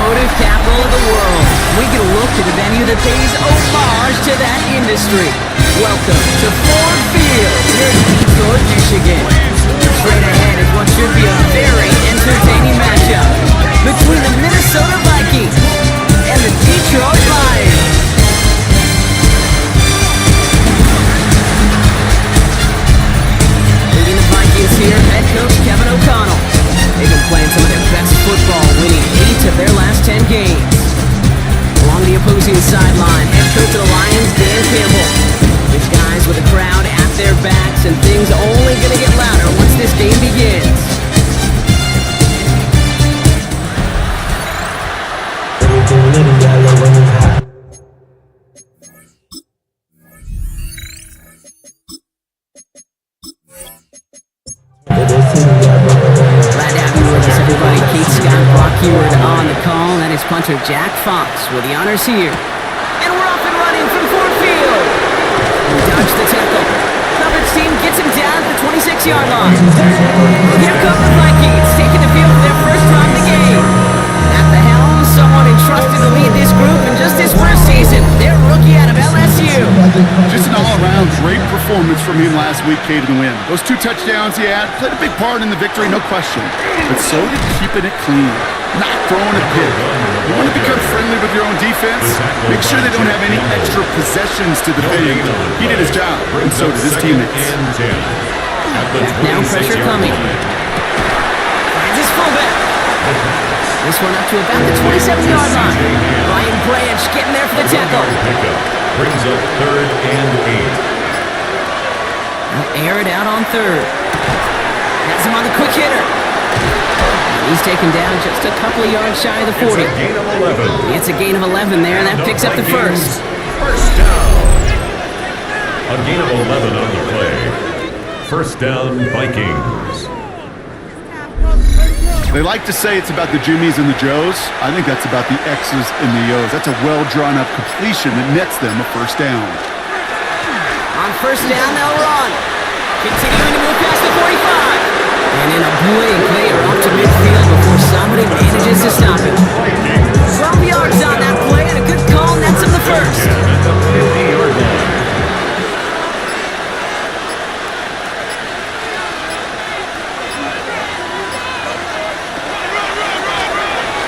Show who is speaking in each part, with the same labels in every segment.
Speaker 1: automotive capital of the world. We get a look at a venue that pays homage to that industry. Welcome to Ford Field here in Detroit, Michigan. Straight ahead is what should be a very entertaining matchup between the Minnesota Vikings and the Detroit Lions. Leading the Vikings here, head coach Kevin O'Connell. They've been playing some of their best football, winning 8 of their last 10 games. Along the opposing sideline, head coach of the Lions, Dan Campbell. His guys with a crowd at their backs, and things only going to get louder once this game begins. Glad to have you with us, everybody. Keith Scott Brockeward on the call. That is punter Jack Fox with the honors here. And we're off and running from Ford Field. We dodge the tackle. Coverage team gets him down at the 26-yard line. Here come the Vikings, taking the field for their first drive of the game. At the helm, someone entrusted to lead this group in just his first season. Their rookie out of LSU.
Speaker 2: Just an all-around great performance from him last week, Caden Wynn. Those 2 touchdowns he had played a big part in the victory, no question. But so did keeping it clean, not throwing a pick. You want to become friendly with your own defense? Make sure they don't have any extra possessions to defend. He did his job, and so did his teammates.
Speaker 1: Now pressure coming. Finds his fullback. This one up to about the 27-yard line. Ryan Branch getting there for the tackle.
Speaker 3: Brings up 3rd and 8.
Speaker 1: They'll air it out on 3rd. Has him on the quick hitter. He's taken down just a couple of yards shy of the 40. It's a gain of 11 there, and that picks up the first.
Speaker 3: First down. A gain of 11 on the play. First down, Vikings.
Speaker 2: They like to say it's about the Jimmies and the Joes. I think that's about the X's and the O's. That's a well-drawn-up completion that nets them a first down.
Speaker 1: On first down, they'll run. Continuing to move past the 45. And in a blink, they are off to midfield before somebody manages to stop him. 12 yards on that play, and a good call nets him the first.
Speaker 3: At the 50-yard line.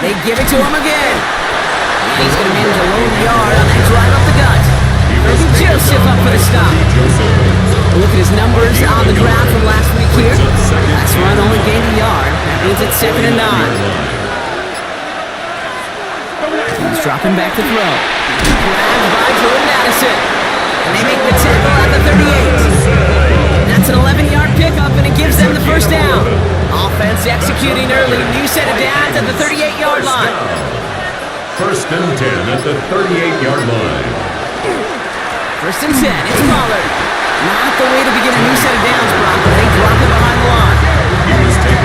Speaker 1: They give it to him again. And he's going to manage a lone yard on that drive up the gut. Maybe Joseph up for the stop. Look at his numbers on the ground from last week here. Last run only gained a yard. That means it's 2nd and 9. He's dropping back to throw. Grabbed by Jordan Addison. And they make the tackle at the 38. That's an 11-yard pickup, and it gives them the first down. Offense executing early. New set of downs at the 38-yard line.
Speaker 3: First and 10 at the 38-yard line.
Speaker 1: First and 10. It's Pollard. Not the way to begin a new set of downs, Brock, but they drop it behind the line.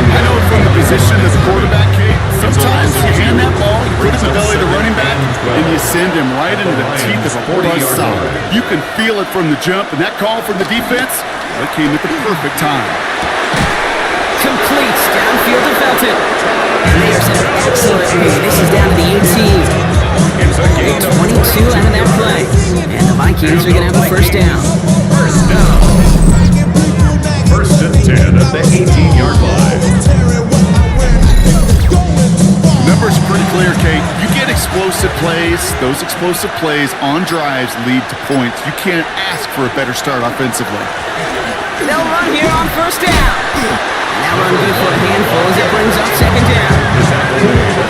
Speaker 2: I know from the position as quarterback, Kate, sometimes you hand that ball, you put it in the belly of the running back, and you send him right into the teeth of a buzzsaw. You can feel it from the jump, and that call from the defense, it came at the perfect time.
Speaker 1: Completes downfield to Felton. And they are set up excellently. This is down to the 18. 22 out of that play. And the Vikings are going to have a first down.
Speaker 3: First down. First and 10 at the 18-yard line.
Speaker 2: Numbers are pretty clear, Kate. You get explosive plays. Those explosive plays on drives lead to points. You can't ask for a better start offensively.
Speaker 1: They'll run here on first down. Now run good for a handful as it brings up 2nd down.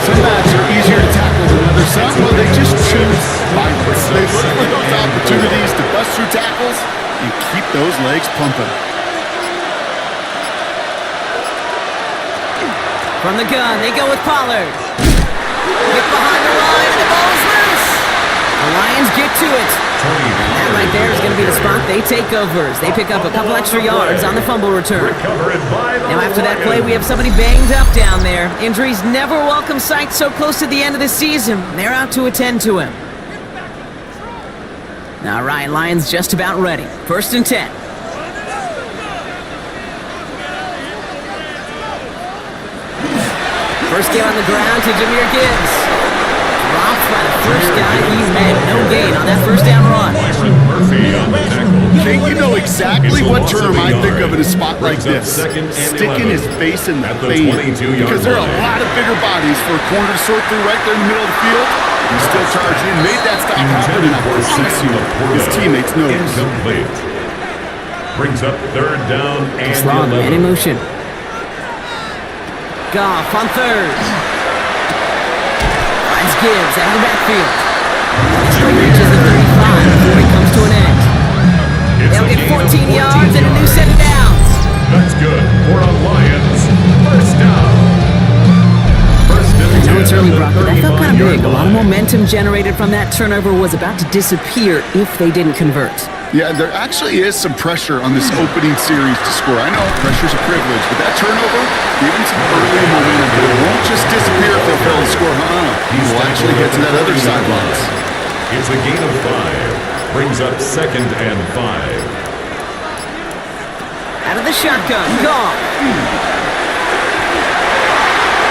Speaker 2: Some backs are easier to tackle than others. Some, well, they just choose violence. They look for those opportunities to bust through tackles and keep those legs pumping.
Speaker 1: From the gun, they go with Pollard. Get behind the line, and the ball is loose. The Lions get to it. And that right there is going to be the spot they take over as they pick up a couple extra yards on the fumble return. Now after that play, we have somebody banged up down there. Injuries never welcome sight so close to the end of the season. They're out to attend to him. All right, Lions just about ready. First and 10. First game on the ground to Jahmyr Gibbs. stuffed by the first guy he met. No gain on that first down run.
Speaker 3: Byron Murphy on the tackle.
Speaker 2: Kate, you know exactly what term I think of in a spot like this. Sticking his face in the fan. Because there are a lot of bigger bodies for a corner to sort through right there in the middle of the field. He still charged in, made that stop happen, and I promise you, his teammates noticed.
Speaker 3: Incomplete. Brings up third down and
Speaker 1: Long man in
Speaker 3: 11.
Speaker 1: motion. Goff on third. Finds Gibbs out of the backfield. He reaches the 35 before he comes to an end. They'll get 14 yards and a new set of downs.
Speaker 3: That's good for the Lions. First down.
Speaker 1: I know it's early, Brock, but that felt kind of big. A lot of momentum generated from that turnover was about to disappear if they didn't convert.
Speaker 2: Yeah, there actually is some pressure on this opening series to score. I know pressure's a privilege, but that turnover, even some early momentum, but it won't just disappear if they fail to score. He will actually get to that other sideline.
Speaker 3: It's a gain of 5. Brings up second and 5.
Speaker 1: Out of the shotgun, Goff.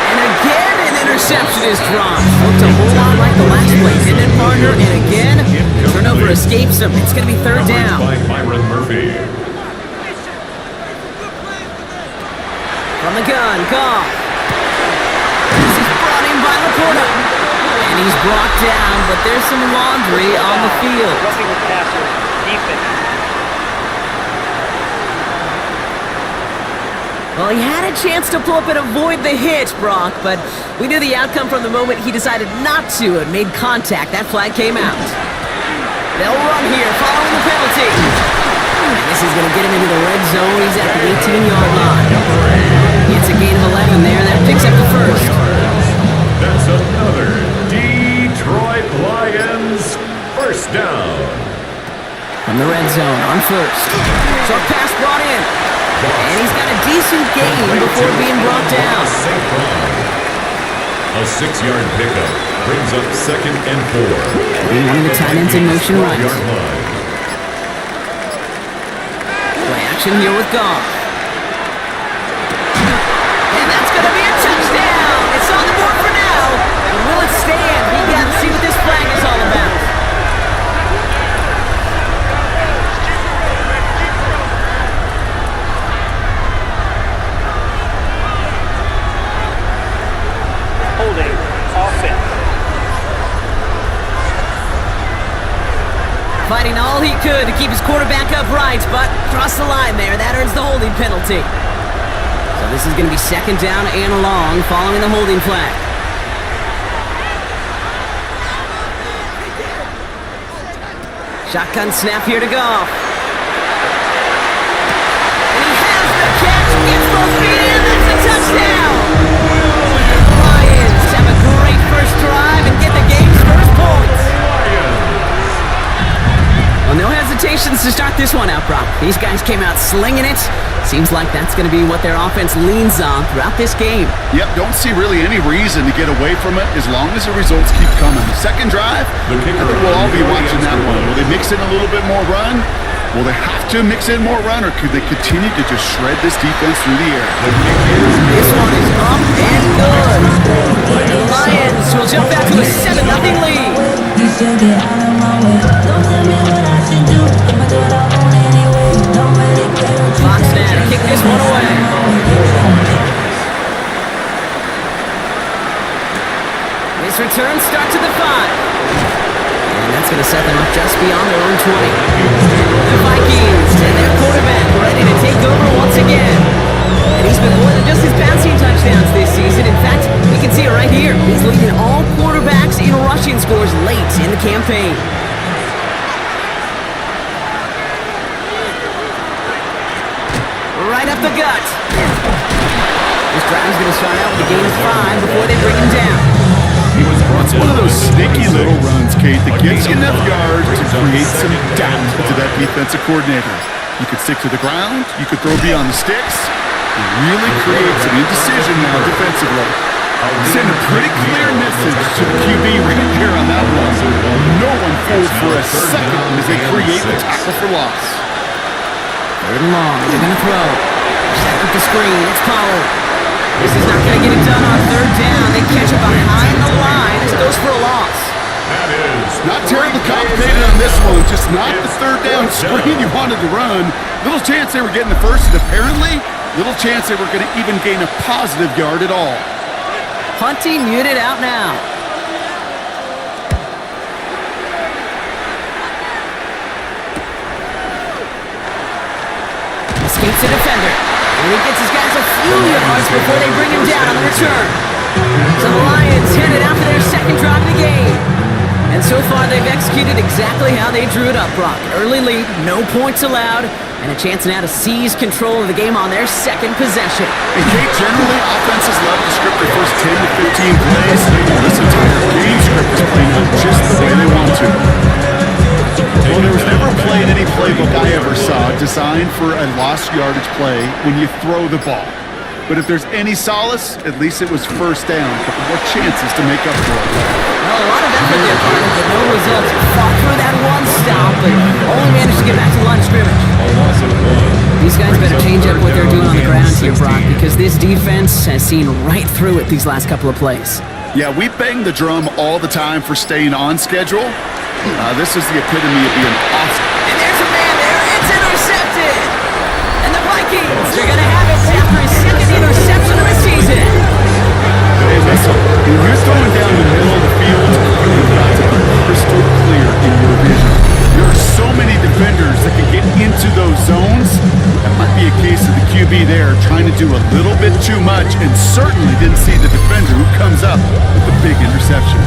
Speaker 1: And again, an interception is dropped. Looked a whole lot like the last play, didn't it, partner? And again, turnover escapes him. It's going to be third down.
Speaker 3: By Byron Murphy.
Speaker 1: From the gun, Goff. This is brought in by Laporta. And he's brought down, but there's some laundry on the field.
Speaker 4: Roughing the passer, defense.
Speaker 1: Well, he had a chance to pull up and avoid the hit, Brock, but we knew the outcome from the moment he decided not to and made contact. That flag came out. They'll run here following the penalty. And this is going to get him into the red zone. He's at the 18-yard line. It's a gain of 11 there. That picks up the first.
Speaker 3: That's another Detroit Lions first down.
Speaker 1: From the red zone on first. Short pass brought in. And he's got a decent gain before being brought down.
Speaker 3: A 6-yard pickup brings up second and 4.
Speaker 1: One of the tight ends in motion right. Play action here with Goff. And that's going to be a touchdown. It's on the board for now. But will it stand? We got to see what this flag is all about.
Speaker 4: Holding offense.
Speaker 1: Fighting all he could to keep his quarterback upright, but crossed the line there. That earns the holding penalty. So this is going to be second down and long following the holding flag. Shotgun snap here to Goff. And he has the catch, gets both feet in, that's a touchdown! Lions have a great first drive and get the game's first points. Well, no hesitations to start this one out, Brock. These guys came out slinging it. Seems like that's going to be what their offense leans on throughout this game.
Speaker 2: Yep, don't see really any reason to get away from it as long as the results keep coming. The second drive, I think we'll all be watching that one. Will they mix in a little bit more run? Will they have to mix in more run, or could they continue to just shred this defense through the air?
Speaker 1: This one is up and good. The Lions will jump out to a 7-0 lead. Fox now to kick this one away. This return starts at the 5. And that's going to set them up just beyond their own 20. The Vikings and their quarterback ready to take over once again. And he's been more than just his passing touchdowns this season. In fact, we can see it right here. He's leading all quarterbacks in rushing scores late in the campaign. Right up the gut. This drive is going to start out with a gain of 5 before they bring him down.
Speaker 2: It's one of those sneaky little runs, Kate, that gets you enough yards to create some doubt to that defensive coordinator. You could stick to the ground, you could throw beyond the sticks, and really create some indecision now defensively. Send a pretty clear message to the QB right here on that one. No one folds for a second as they create the tackle for loss.
Speaker 1: Third and long, they're going to throw. Set up the screen, it's Pollard. This is not going to get it done on third down. They catch it behind the line as it goes for a loss.
Speaker 3: That is
Speaker 2: Not terribly complicated on this one. Just not the third down screen you wanted to run. Little chance they were getting the first, and apparently, little chance they were going to even gain a positive yard at all.
Speaker 1: Punting muted out now. Escapes the defender. And he gets his guys a few yards before they bring him down on the return. So the Lions headed out for their second drive of the game. And so far, they've executed exactly how they drew it up, Brock. Early lead, no points allowed, and a chance now to seize control of the game on their second possession.
Speaker 2: And Kate, generally, offenses love to script their first 10 to 15 plays. This entire game script is playing out just the way they want to. Well, there was never a play in any playbook I ever saw designed for a lost yardage play when you throw the ball. But if there's any solace, at least it was first down. A couple more chances to make up for it.
Speaker 1: Well, a lot of effort there, partner, but no results. Fought through that one stop, but only managed to get back to the line of scrimmage.
Speaker 3: a loss of 1.
Speaker 1: These guys better change up what they're doing on the ground here, Brock, because this defense has seen right through it these last couple of plays.
Speaker 2: Yeah, we bang the drum all the time for staying on schedule. This is the epitome of being awesome.
Speaker 1: And there's a man there. It's intercepted. And the Vikings are going to have it after his second interception of the season.
Speaker 2: Hey, listen, when you're throwing down the middle of the field, you've got to be crystal clear in your vision. There are so many defenders that can get into those zones. That might be a case of the QB there trying to do a little bit too much and certainly didn't see the defender who comes up with the big interception.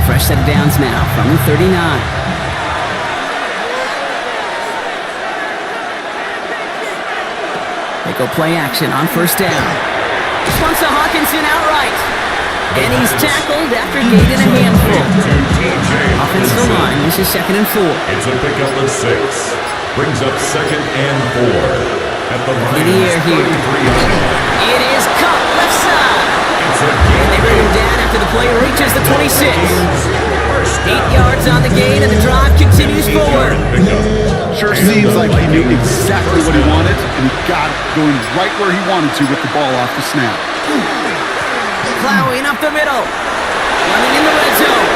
Speaker 1: Fresh set of downs now from the 39. They go play action on first down. This one's to Hawkinson outright. And he's tackled after gaining a handful. Offensive line, this is 2nd and 4.
Speaker 3: It's a pickup of 6. Brings up 2nd and 4. At the
Speaker 1: In the air here. It is caught left side. And they bring him down after the play reaches the 26. 8 yards on the gain, and the drive continues forward.
Speaker 2: Sure seems like he knew exactly what he wanted, and he got it going right where he wanted to with the ball off the snap.
Speaker 1: Plowing up the middle. Running in the red zone.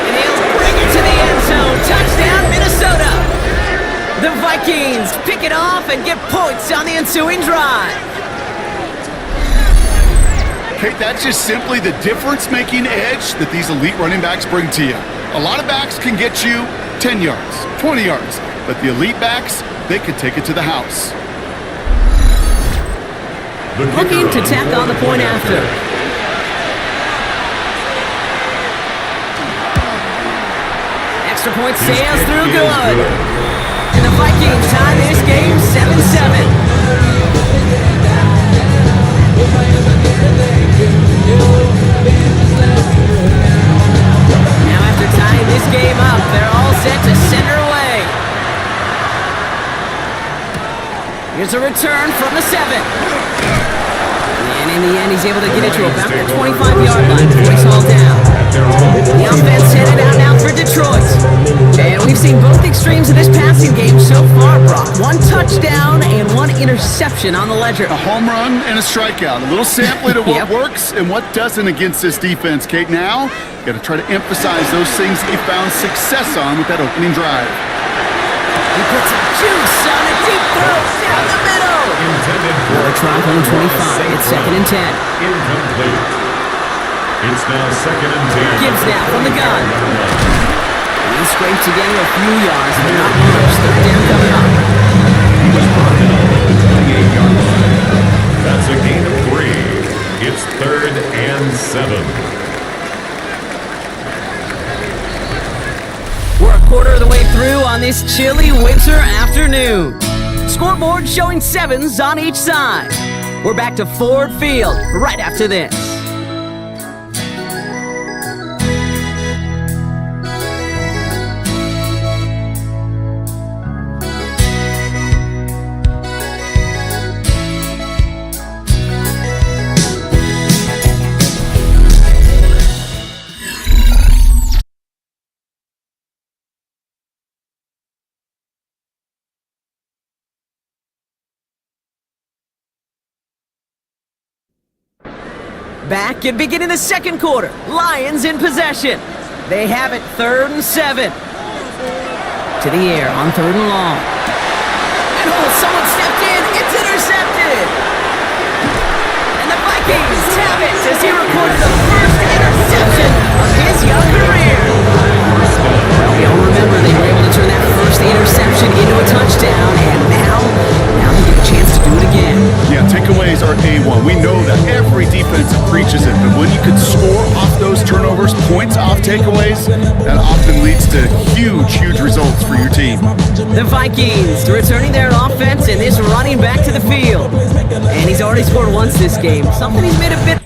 Speaker 1: And he'll bring it to the end zone. Touchdown, Minnesota. The Vikings pick it off and get points on the ensuing drive.
Speaker 2: Kate, that's just simply the difference-making edge that these elite running backs bring to you. A lot of backs can get you 10 yards, 20 yards, but the elite backs, they can take it to the house.
Speaker 1: Looking to tack on the point after. Extra point sails through good. And the Vikings tie this game 7-7. Now after tying this game up, they're all set to center away. Here's a return from the 7. And in the end, he's able to get it to about the 25-yard line before he's hauled down. The offense headed out now for Detroit. And we've seen both extremes of this passing game so far, Brock. 1 touchdown and 1 interception on the ledger.
Speaker 2: A home run and a strikeout. A little sampling of what works and what doesn't against this defense, Kate. Now, got to try to emphasize those things that you found success on with that opening drive.
Speaker 1: He puts some juice on a deep throw down the middle. Another try from the 25. It's 2nd and 10.
Speaker 3: Incomplete. It's now 2nd and 10.
Speaker 1: Gibbs now from the gun. He scrapes together a few yards, but not much. 3rd down coming up.
Speaker 3: He was brought down at the 28-yard line. That's a gain of 3. It's 3rd and 7.
Speaker 1: We're a quarter of the way through on this chilly winter afternoon. Scoreboard showing 7s on each side. We're back to Ford Field right after this. Back and beginning the second quarter. Lions in possession. They have it 3rd and 7. To the air on 3rd and long. And someone stepped in. It's intercepted. And the Vikings have it as he recorded the first interception of his young career. Well, we all remember they were able to turn that first interception into a touchdown, and now they get a chance to do it again.
Speaker 2: Yeah, takeaways are A1. We know that every defense preaches it, but when you can score off those turnovers, points off takeaways, that often leads to huge results for your team.
Speaker 1: The Vikings returning their offense and this running back to the field. And he's already scored once this game, something he's made a bit.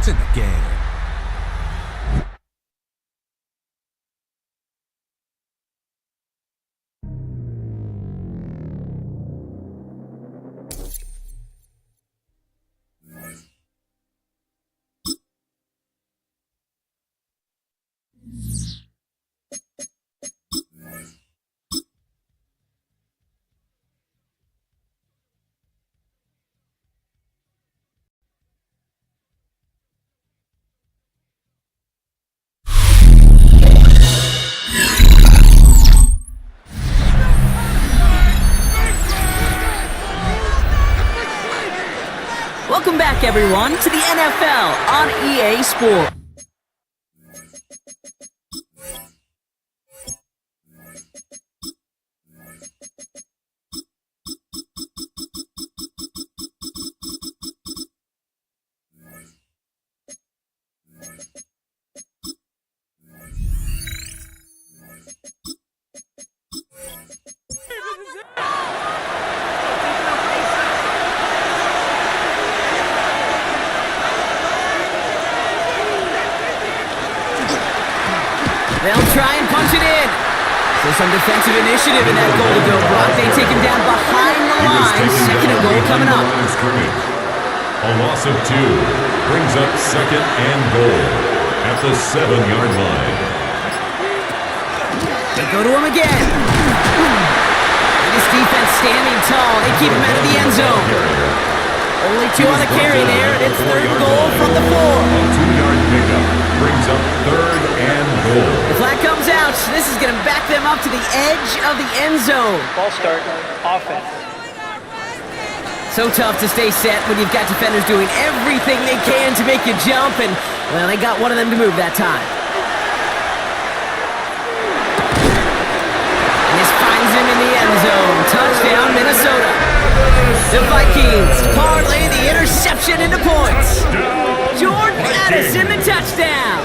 Speaker 5: It's in the game.
Speaker 1: Welcome back, everyone, to the NFL on EA Sports. They'll try and punch it in. So some defensive initiative in that goal to go. Brock, they take him down behind the line. Second and goal coming up.
Speaker 3: A loss of 2 brings up 2nd and goal at the 7-yard line.
Speaker 1: They go to him again. And this defense standing tall. They keep him out of the end zone. Only 2 on the carry there, and it's 3rd and goal from the 4.
Speaker 3: A 2-yard pickup brings up 3rd and goal.
Speaker 1: The flag comes out. This is going to back them up to the edge of the end zone.
Speaker 4: Ball start, offense.
Speaker 1: So tough to stay set when you've got defenders doing everything they can to make you jump, and, well, they got one of them to move that time. And this finds him in the end zone. Touchdown, Minnesota. The Vikings parlay the interception into points. Jordan Addison, the touchdown.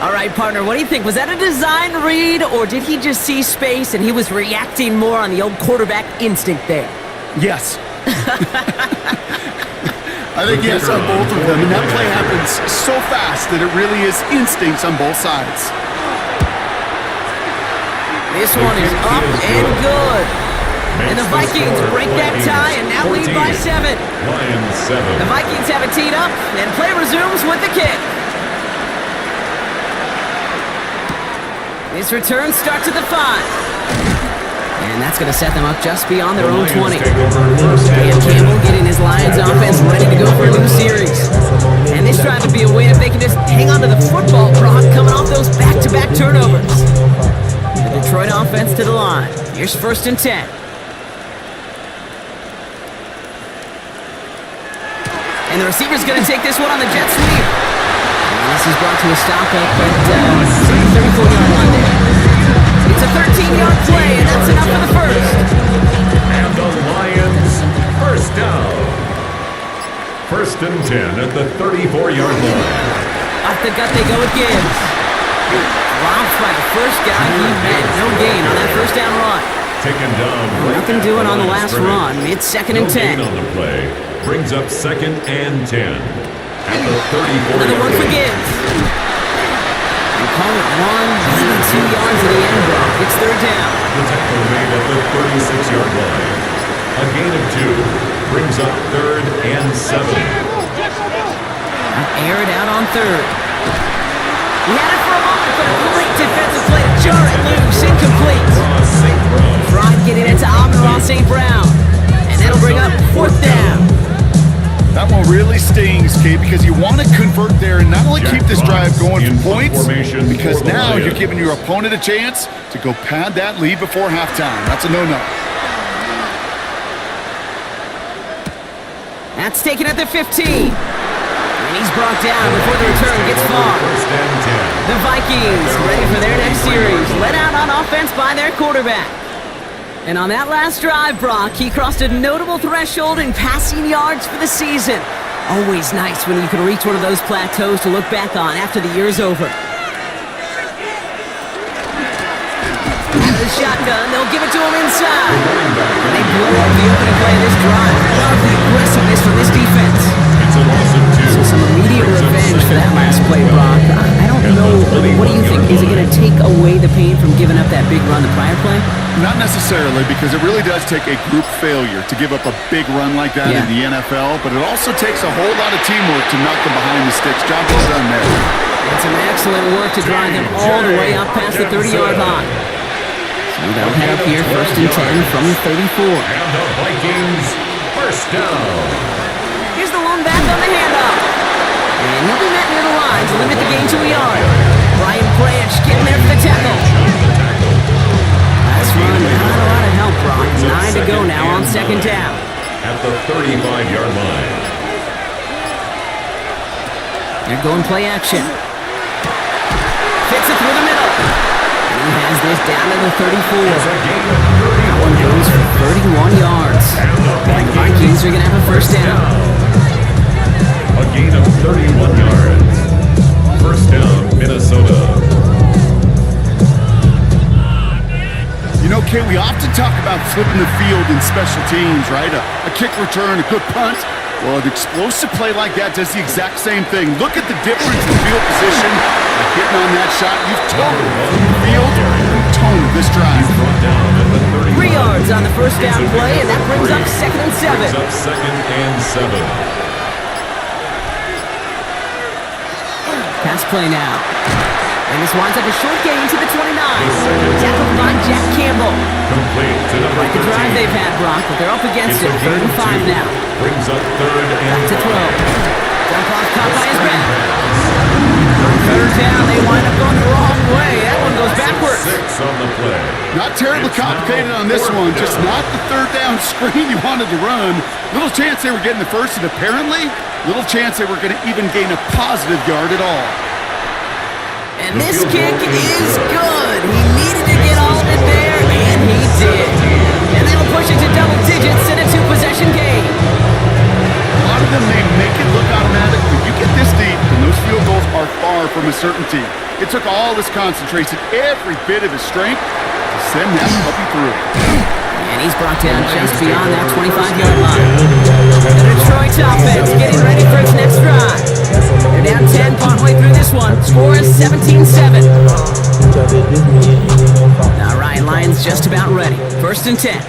Speaker 1: All right, partner, what do you think? Was that a design read, or did he just see space and he was reacting more on the old quarterback instinct there?
Speaker 2: Yes. I think yes on both of them, and that play happens so fast that it really is instincts on both sides.
Speaker 1: This one is up and good. And the Vikings break that tie and now lead by 7.
Speaker 3: Lions 7.
Speaker 1: The Vikings have it teed up, and play resumes with the kick. This return starts at the 5. And that's going to set them up just beyond their own 20. Dan Campbell getting his Lions offense ready to go for a new series. And this drive would be a win if they can just hang on to the football, Brock, coming off those back-to-back turnovers. The Detroit offense to the line. Here's 1st and 10. And the receiver's going to take this one on the jet sweep. And this is brought to a stop up at 34-yard line there. It's a 13-yard play, and that's enough for the first.
Speaker 3: And the Lions, first down. 1st and 10 at the 34-yard line.
Speaker 1: Off the gut they go with Gibbs. Dropped by the first guy he met. No gain on that first down run.
Speaker 3: Taken down.
Speaker 1: Nothing doing on the last run. It's 2nd and 10.
Speaker 3: No gain on the play. Brings up 2nd and 10. At the 34-yard
Speaker 1: Another one for Gibbs. And call it 1, maybe 2 yards at the end, Brock. It's 3rd down.
Speaker 3: The tackle made at the 36-yard line. A gain of 2 brings up 3rd and 7.
Speaker 1: Air it out on 3rd. He had it for a moment, but a great defensive play to jar it loose. Incomplete. Fraud getting it to Amon-Ra St. Brown. And that'll bring up 4th down.
Speaker 2: That one really stings, Kate, because you want to convert there and not only keep this drive going for points, because now you're giving your opponent a chance to go pad that lead before halftime. That's a no-no.
Speaker 1: That's taken at the 15. And he's brought down before the return gets far. The Vikings ready for their next series. Let out on offense by their quarterback. And on that last drive, Brock, he crossed a notable threshold in passing yards for the season. Always nice when you can reach one of those plateaus to look back on after the year's over. Out of the shotgun, they'll give it to him inside. And they blow up the opening play of this drive. Love the aggressiveness from this defense.
Speaker 3: It's a loss of 2.
Speaker 1: So some immediate revenge for that last play, Brock. I don't know. What do you think? Is it going to take away the pain from giving up that big run the prior play?
Speaker 2: Not necessarily, because it really does take a group failure to give up a big run like that in the NFL, but it also takes a whole lot of teamwork to knock them behind the sticks. Job well done there.
Speaker 1: And some excellent work to drive them all the way up past the 30-yard line. So they'll head up here 1st and 10 from the 34.
Speaker 3: And the Vikings, first down.
Speaker 1: Here's the lone back on the handoff. And he'll be met near the line to limit the gain to a yard. Brian Branch getting there for the tackle. Last run, not a lot of help, Brock. 9 to go now on 2nd down.
Speaker 3: At the 35-yard line.
Speaker 1: They're going play action. Fits it through the middle. And he has this down to the 34. That one goes for 31 yards. And the Vikings are going to have a first down.
Speaker 3: A gain of 31 yards. First down, Minnesota.
Speaker 2: You know, Kate, we often talk about flipping the field in special teams, right? A kick return, a good punt. Well, an explosive play like that does the exact same thing. Look at the difference in field position. Getting on that shot, you've totally the field and tone this drive.
Speaker 1: 3 yards on the first down play, and that brings up 2nd and 7.
Speaker 3: Brings up 2nd and 7.
Speaker 1: Pass play now. And this winds up a short gain to the 29. Tackled by Jack Campbell.
Speaker 3: Complete to number 13.
Speaker 1: Like the drive they've had, Brock, but they're up against it. 3rd and 5 now.
Speaker 3: Brings up 3rd and
Speaker 1: Back to 12.
Speaker 3: 5.
Speaker 1: Dump off caught by his back. On 3rd down, they wind up going the wrong way. That one goes backwards.
Speaker 3: 6 on the play.
Speaker 2: Not terribly complicated on this one. Just not the 3rd down screen you wanted to run. Little chance they were getting the first, and apparently, little chance they were going to even gain a positive yard at all.
Speaker 1: And this kick is good. He needed to get all of it there, and he did. And they'll push it to double digits in a 2-possession game.
Speaker 2: A lot of them, they make it look automatic, but you get this deep, and those field goals are far from a certainty. It took all his concentration, every bit of his strength to send that puppy through.
Speaker 1: And he's brought down just beyond that 25-yard line. The Detroit offense getting ready for its next drive. They're down 10 partway through this one. Score is 17-7. All right, Lions just about ready. 1st and 10.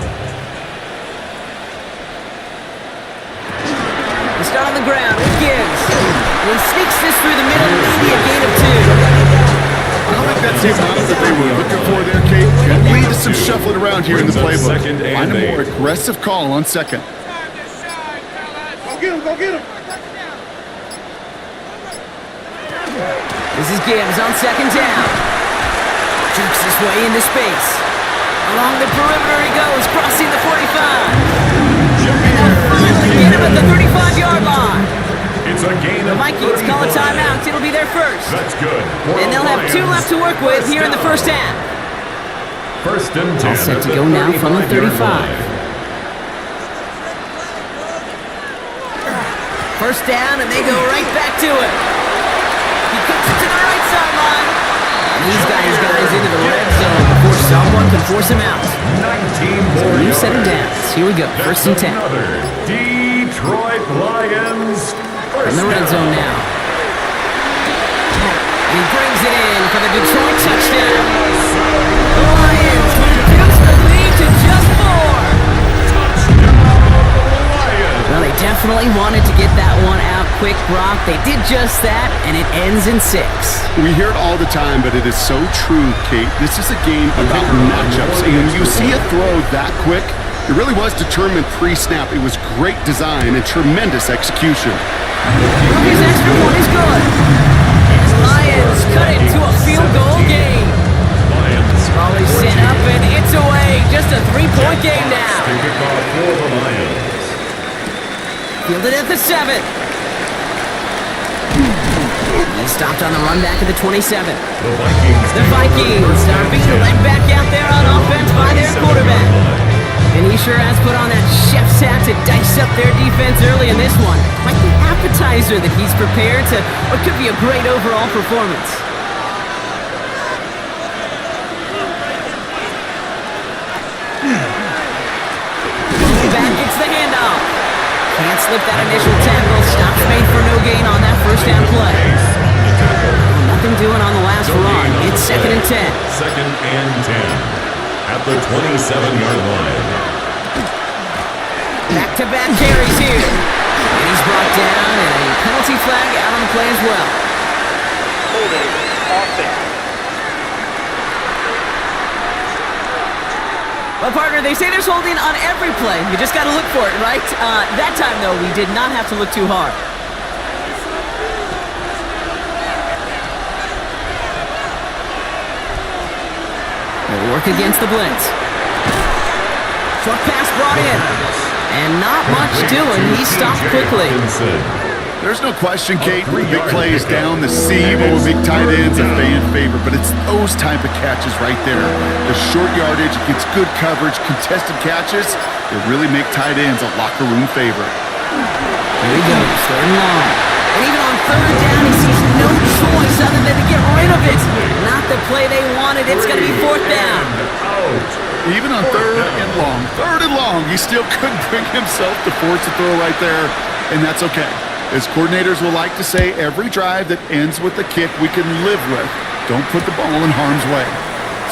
Speaker 1: They start on the ground with Gibbs. He sneaks this through the middle, maybe a gain of 2.
Speaker 2: I don't think that's the amount that they were looking for there, Kate. Could lead to some shuffling around here in the playbook. Find a more aggressive call on 2nd.
Speaker 5: Go get him, go get him.
Speaker 1: This is Gibbs on 2nd down. Jukes his way into space. Along the perimeter he goes, crossing the 45. And they'll finally get him at the 35-yard line.
Speaker 3: It's a gain
Speaker 1: The
Speaker 3: of
Speaker 1: Vikings call a timeout. It'll be their first.
Speaker 3: That's good.
Speaker 1: And they'll have 2 left to work with here in the first half.
Speaker 3: 1st and 10.
Speaker 1: All set to go now from the 35. First down, and they go right back to it. He cuts it to the right sideline. And he's got his guys into the red zone before someone can force him out.
Speaker 3: 19 more
Speaker 1: New
Speaker 3: yards.
Speaker 1: set of downs. Here we go. 1st and 10.
Speaker 3: Another Detroit Lions.
Speaker 1: In the red zone now. He brings it in for the Detroit touchdown. The Lions reduce the lead to just 4. Well, they definitely wanted to get that one out quick, Brock. They did just that, and it ends in 6.
Speaker 2: We hear it all the time, but it is so true, Kate. This is a game about matchups, and when you see a throw that quick, it really was determined pre-snap. It was great design and tremendous execution.
Speaker 1: His extra point is good. And the Lions cut it to a field goal game. Ball is set up, and it's away. Just a 3-point game now.
Speaker 3: Kickoff for the Lions.
Speaker 1: Fielded at the 7. He stopped on the run back at the 27. The Vikings are being led back out there on offense by their quarterback. And he sure has put on that chef's hat to dice up their defense early in this one. Quite the appetizer that he's prepared to what could be a great overall performance. Back gets the handoff. Can't slip that initial tackle. Stops made for no gain on that first down play. Nothing doing on the last run. It's 2nd and 10.
Speaker 3: 2nd and 10. At the 27-yard line.
Speaker 1: Back-to-back carries here. And he's brought down, and a penalty flag out on the play as well.
Speaker 4: Holding offense.
Speaker 1: Well, partner, they say there's holding on every play. You just got to look for it, right? That time, though, we did not have to look too hard. They'll work against the blitz. Short pass brought in. And not much doing. He stopped quickly.
Speaker 2: There's no question, Kate, the big plays down the seam over big tight ends, a fan favorite, but it's those type of catches right there. The short yardage, gets good coverage, contested catches, they really make tight ends a locker room favorite.
Speaker 1: Here he goes, 3rd and long. And even on 3rd down, he sees no choice other than to get rid of it. Not the play they wanted. It's going to be 4th down.
Speaker 2: Even on 3rd and long, he still couldn't bring himself to force a throw right there, and that's okay. As coordinators will like to say, every drive that ends with a kick we can live with. Don't put the ball in harm's way.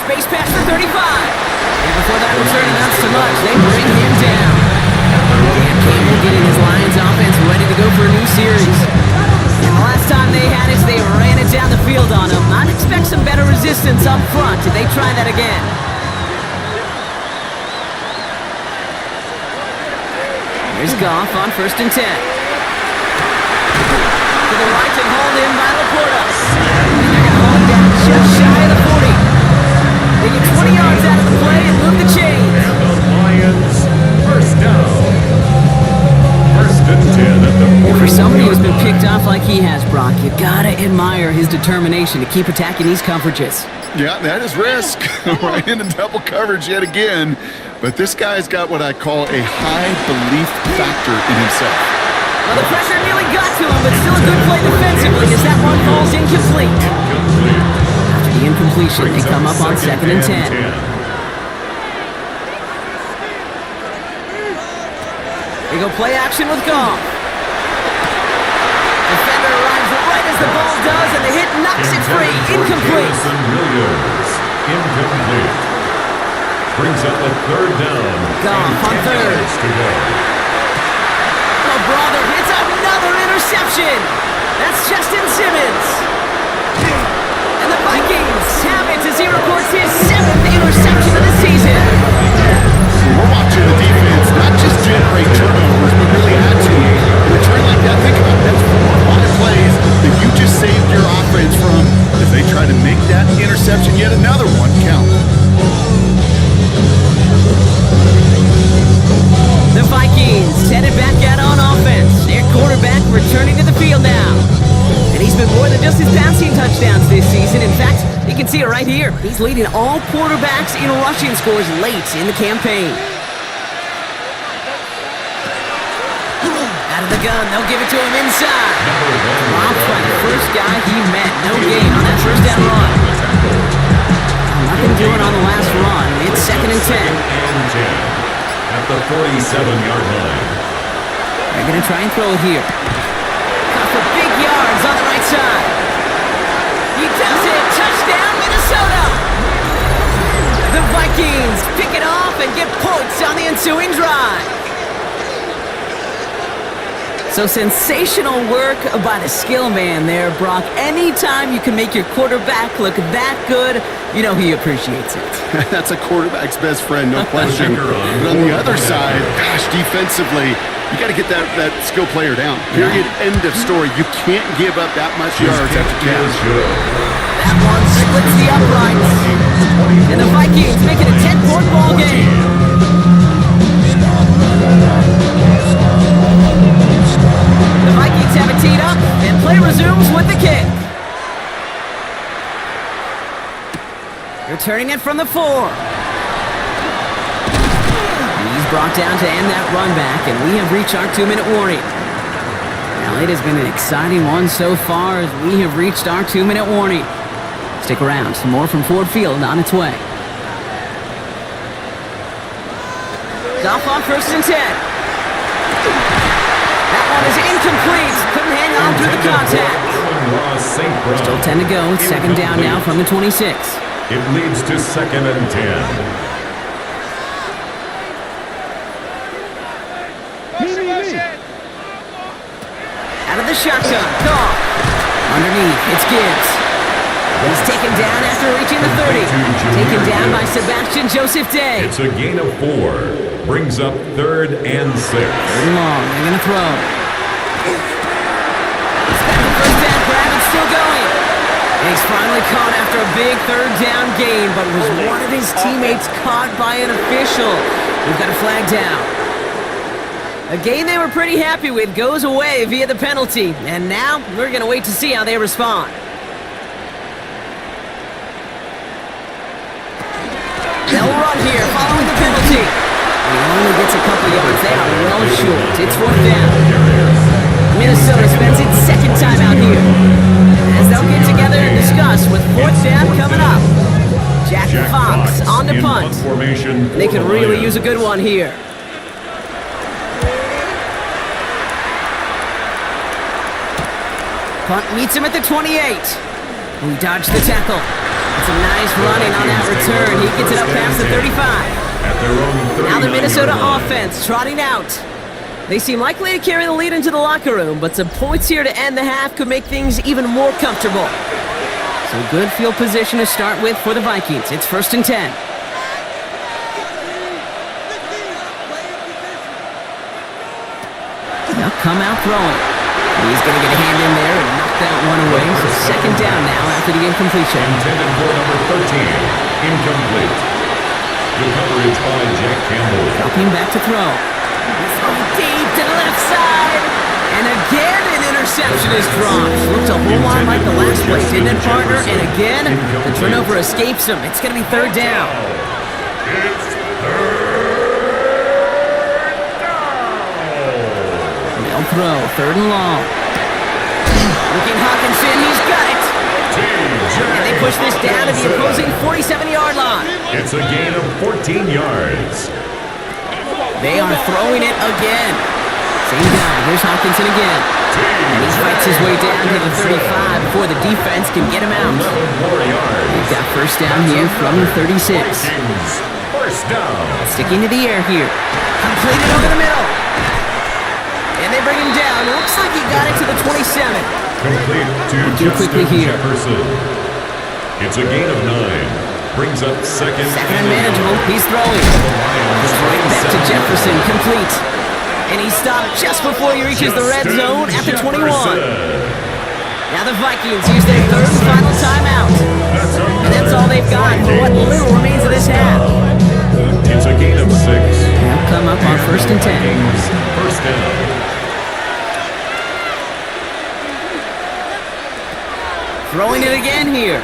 Speaker 1: Space pass for 35. And before that return amounts to much, they bring him down. Dan Campbell getting his Lions offense ready to go for a new series. And the last time they had it, they ran it down the field on him. I'd expect some better resistance up front. Did they try that again? Here's Goff on 1st and 10. To the right and hauled in by Laporta. And they're going to hold him down just shy of the 40. They get 20 yards out of the play and move the chains.
Speaker 3: And the Lions, first down. 1st and 10 at the 40.
Speaker 1: And for somebody who's been picked off like he has, Brock, you gotta admire his determination to keep attacking these coverages.
Speaker 2: Yeah, that is risk. Right into double coverage yet again. But this guy's got what I call a high belief factor in himself.
Speaker 1: Well, the pressure nearly got to him, but still a good play defensively as that one falls incomplete. The incompletion. They come up on 2nd and 10. They go play action with Goff. Defender arrives right as the ball does, and the hit knocks it free. Incomplete.
Speaker 3: Incomplete. Brings up a 3rd down.
Speaker 1: Goff on 3rd. Oh, brother, it's another interception. That's Justin Simmons. And the Vikings have it as he records his 7th interception of the season.
Speaker 2: We're watching the defense not just generate turnovers, but really add to it. In a turn like that, think about that's 4 or 5 plays that you just saved your offense from as they try to make that interception yet another one count.
Speaker 1: The Vikings headed back out on offense. Their quarterback returning to the field now. And he's been more than just his passing touchdowns this season. In fact, you can see it right here. He's leading all quarterbacks in rushing scores late in the campaign. Out of the gun, they'll give it to him inside. Dropped by the first guy he met. No gain on that 1st down run. Nothing doing on the last run. It's 2nd and 10.
Speaker 3: At the 47-yard line.
Speaker 1: They're going to try and throw it here. Cut for big yards on the right side. He does it. Touchdown, Minnesota. The Vikings pick it off and get points on the ensuing drive. So sensational work by the skill man there, Brock. Anytime you can make your quarterback look that good, you know he appreciates it.
Speaker 2: That's a quarterback's best friend, no question. But on the other side, gosh, defensively, you got to get that skill player down. Period. End of story. You can't give up that much yards after catch.
Speaker 1: That one splits the uprights. And the Vikings make it a 10-point ball game. The Vikings have it teed up, and play resumes with the kick. Returning it from the 4. He's brought down to end that run back, and we have reached our 2-minute warning. Now, it has been an exciting one so far as we have reached our 2-minute warning. Stick around. Some more from Ford Field on its way. Goff on 1st and 10. That one is incomplete. Couldn't hang on through the contact. Still 10 to go. It's 2nd down now from the 26.
Speaker 3: It leads to 2nd and 10.
Speaker 1: Out of the shotgun. Goff. Underneath. It's Gibbs. He's taken down after reaching the 30. Taken down by Sebastian Joseph Day.
Speaker 3: It's a gain of 4. Brings up 3rd and 6.
Speaker 1: Long. They're going to throw. First down grab. It's still going. And he's finally caught after a big 3rd down gain, but was one of his teammates caught by an official. We've got a flag down. A game they were pretty happy with goes away via the penalty. And now we're going to wait to see how they respond. They'll run here following the penalty. He only gets a couple yards. They are well short. It's 4th down. Minnesota spends its 2nd time out here. As they'll get together and discuss with 4th down coming up. Jack Fox on the punt. They could really use a good one here. Punt meets him at the 28. We dodged the tackle. It's a nice running on that return. He gets it up past the 35. Now the Minnesota offense trotting out. They seem likely to carry the lead into the locker room, but some points here to end the half could make things even more comfortable. So good field position to start with for the Vikings. It's 1st and 10. They'll come out throwing. He's going to get a hand in there and knock that one away. So 2nd down now after the incompletion.
Speaker 3: Intended for number 13. Incomplete. The coverage by Jack Campbell.
Speaker 1: Dropping back to throw. Deep to the left side. And again, an interception is dropped. Looks a whole lot like the last play, didn't it, partner? And again, the turnover escapes him. It's going to be 3rd down.
Speaker 3: It's 3rd down.
Speaker 1: They'll throw. 3rd and long. Looking Hawkinson. He's got it. And they push this down to the opposing 47-yard line.
Speaker 3: It's a gain of 14 yards.
Speaker 1: They are throwing it again. Same guy. Here's Hawkinson again. And he fights his way down to the 35 before the defense can get him out.
Speaker 3: 11 more yards.
Speaker 1: He's got first down here from the 36.
Speaker 3: Vikings, first down.
Speaker 1: Sticking to the air here. Completed over the middle. And they bring him down. Looks like he got it to the 27.
Speaker 3: Complete to
Speaker 1: Looking quickly
Speaker 3: Justin
Speaker 1: here.
Speaker 3: Jefferson. It's a gain of 9. Brings up second
Speaker 1: And manageable. He's throwing. Goes right back to Jefferson. Complete. And he stopped just before he reaches the red zone at the 21. Now the Vikings use their third and final timeout. And that's all they've got for what little remains of this half.
Speaker 3: It's a gain of 6.
Speaker 1: They'll come up on first and 10.
Speaker 3: First down.
Speaker 1: Throwing it again here.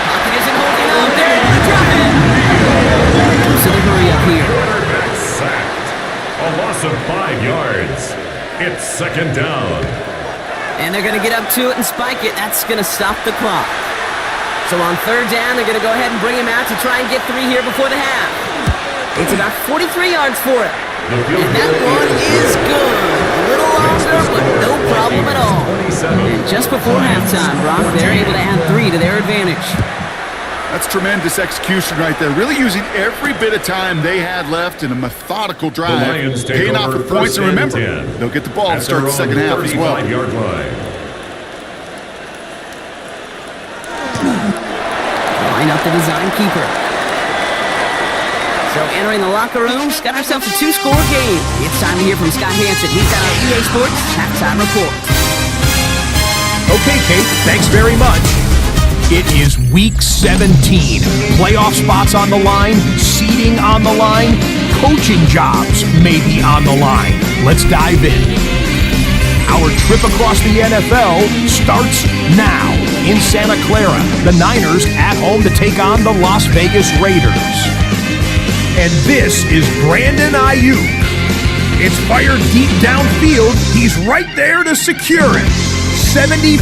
Speaker 1: Pocket isn't holding on. They're able to drop it. So they hurry up here.
Speaker 3: Quarterback sacked. A loss of 5 yards. It's second down.
Speaker 1: And they're going to get up to it and spike it. That's going to stop the clock. So on third down, they're going to go ahead and bring him out to try and get 3 here before the half. It's about 43 yards for it. And that one is good. A little longer, but no problem at all. And just before halftime, Brock, they're able to add 3 to their advantage.
Speaker 2: That's tremendous execution right there. Really using every bit of time they had left in a methodical drive.
Speaker 3: The Lions take
Speaker 2: paying off
Speaker 3: over
Speaker 2: for points, and remember,
Speaker 3: 10.
Speaker 2: they'll get the ball to
Speaker 3: At
Speaker 2: start the
Speaker 3: their
Speaker 2: second
Speaker 3: own
Speaker 2: half as well.
Speaker 3: 35-yard line.
Speaker 1: Line up the design keeper. So entering the locker room, got ourselves a 2-score game. It's time to hear from Scott Hansen. He's got our EA Sports halftime report.
Speaker 6: Okay, Kate, thanks very much. It is Week 17. Playoff spots on the line, seeding on the line, coaching jobs may be on the line. Let's dive in. Our trip across the NFL starts now in Santa Clara. The Niners at home to take on the Las Vegas Raiders. And this is Brandon Ayuk. It's fired deep downfield. He's right there to secure it. 75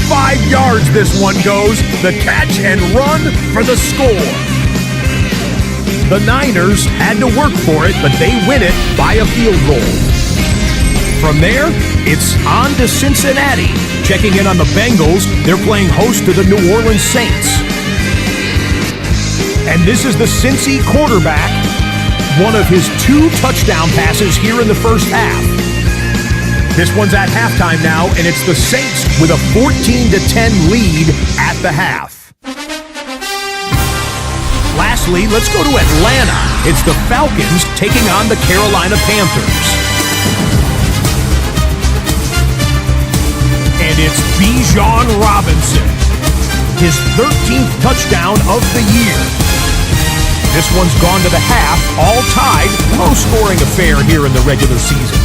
Speaker 6: yards this one goes. The catch and run for the score. The Niners had to work for it, but they win it by a field goal. From there, it's on to Cincinnati. Checking in on the Bengals, they're playing host to the New Orleans Saints. And this is the Cincy quarterback. One of his 2 touchdown passes here in the first half. This one's at halftime now, and it's the Saints with a 14-10 lead at the half. Lastly, let's go to Atlanta. It's the Falcons taking on the Carolina Panthers. And it's Bijan Robinson, his 13th touchdown of the year. This one's gone to the half, all tied, low-scoring affair here in the regular season.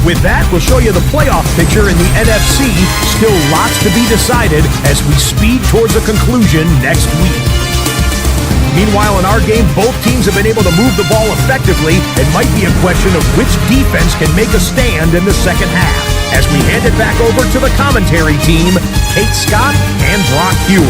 Speaker 6: With that, we'll show you the playoff picture in the NFC. Still lots to be decided as we speed towards a conclusion next week. Meanwhile, in our game, both teams have been able to move the ball effectively. It might be a question of which defense can make a stand in the second half. As we hand it back over to the commentary team, Kate Scott and Brock Hewer.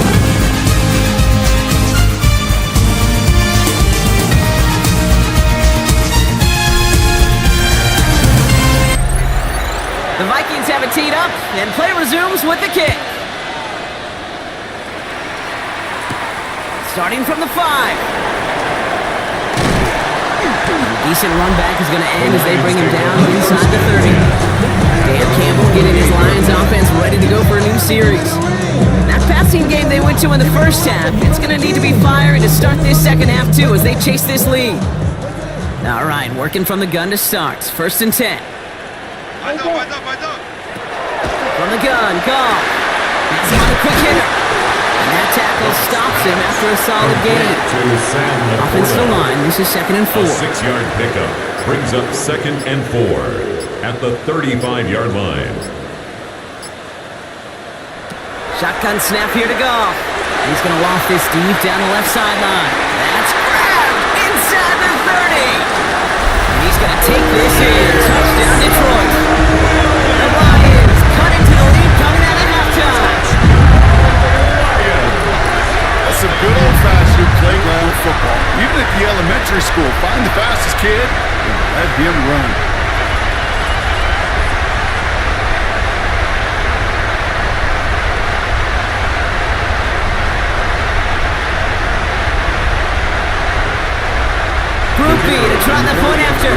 Speaker 1: The Vikings have it teed up, and play resumes with the kick. Starting from the 5. Decent run back is going to end as they bring him down inside the 30. Dan Campbell getting his Lions offense ready to go for a new series. That passing game they went to in the first half, it's going to need to be firing to start this second half too as they chase this lead. All right, working from the gun to start. First and 10. From the gun, Goff. Has him on a quick hitter. And that tackle stops him after a solid gain. Offensive line, this is 2nd and 4.
Speaker 3: A 6-yard pickup brings up 2nd and 4 at the 35-yard line.
Speaker 1: Shotgun snap here to Goff. He's going to loft this deep down the left sideline. That's grabbed inside the 30. And he's gonna take this in. Touchdown, Detroit. The Lions cut into the lead coming out of halftime.
Speaker 2: That's some good old-fashioned playground football. Even at the elementary school, find the fastest kid and let him run.
Speaker 1: Group B to try the point after.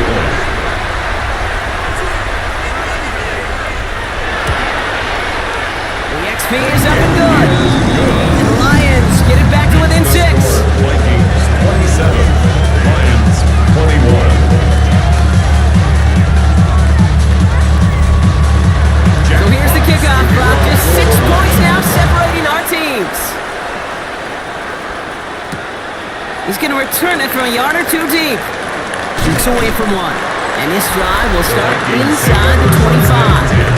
Speaker 1: The XP is up and good. And the Lions get it back to within 6.
Speaker 3: Vikings 27, Lions 21.
Speaker 1: So here's the kickoff clock. Just 6 points now separating our teams. He's going to return it from a yard or two deep. Keeps away from one. And this drive will start inside the 25.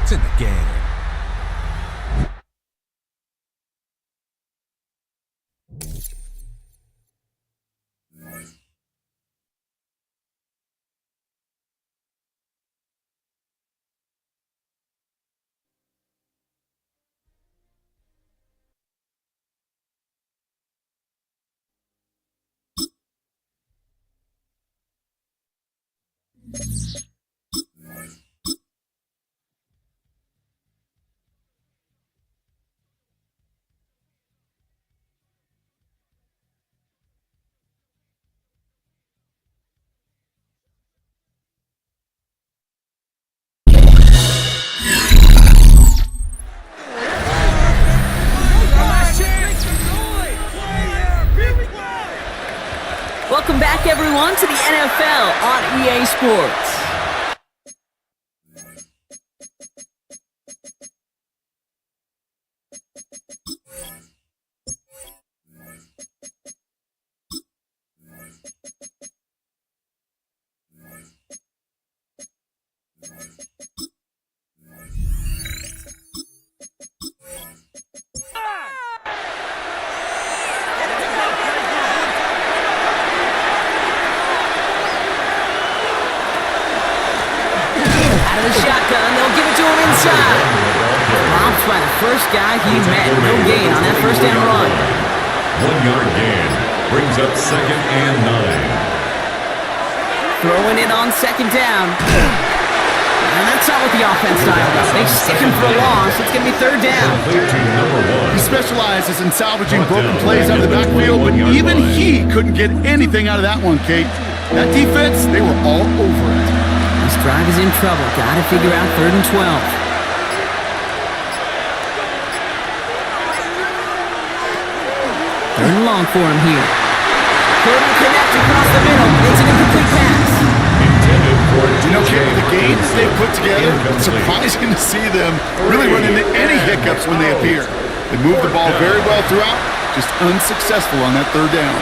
Speaker 6: It's in the game.
Speaker 1: Welcome back, everyone, to the NFL on EA Sports. By the first guy he met. No gain on that first down run.
Speaker 3: 1 yard gain brings up 2nd and 9.
Speaker 1: Throwing it on 2nd down. And that's not what the offense style does. They stick him for a loss. It's going to be 3rd down.
Speaker 2: He specializes in salvaging broken plays out of the backfield, but even he couldn't get anything out of that one, Kate. That defense, they were all over it.
Speaker 1: This drive is in trouble. Got to figure out 3rd and 12. Third and long for him here. Couldn't connect across the middle. It's an incomplete pass.
Speaker 2: You know, Kate, the games they put together, it's surprising to see them really run into any hiccups when they appear. They moved the ball very well throughout, just unsuccessful on that third down.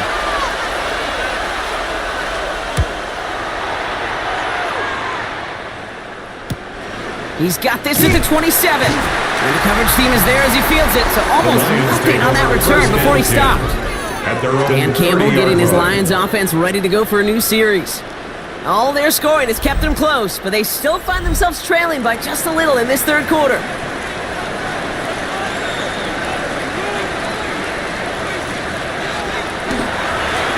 Speaker 1: He's got this at the 27. And the coverage team is there as he fields it, so almost nothing on that return before he stopped. Dan Campbell getting his Lions offense ready to go for a new series. All their scoring has kept them close, but they still find themselves trailing by just a little in this third quarter.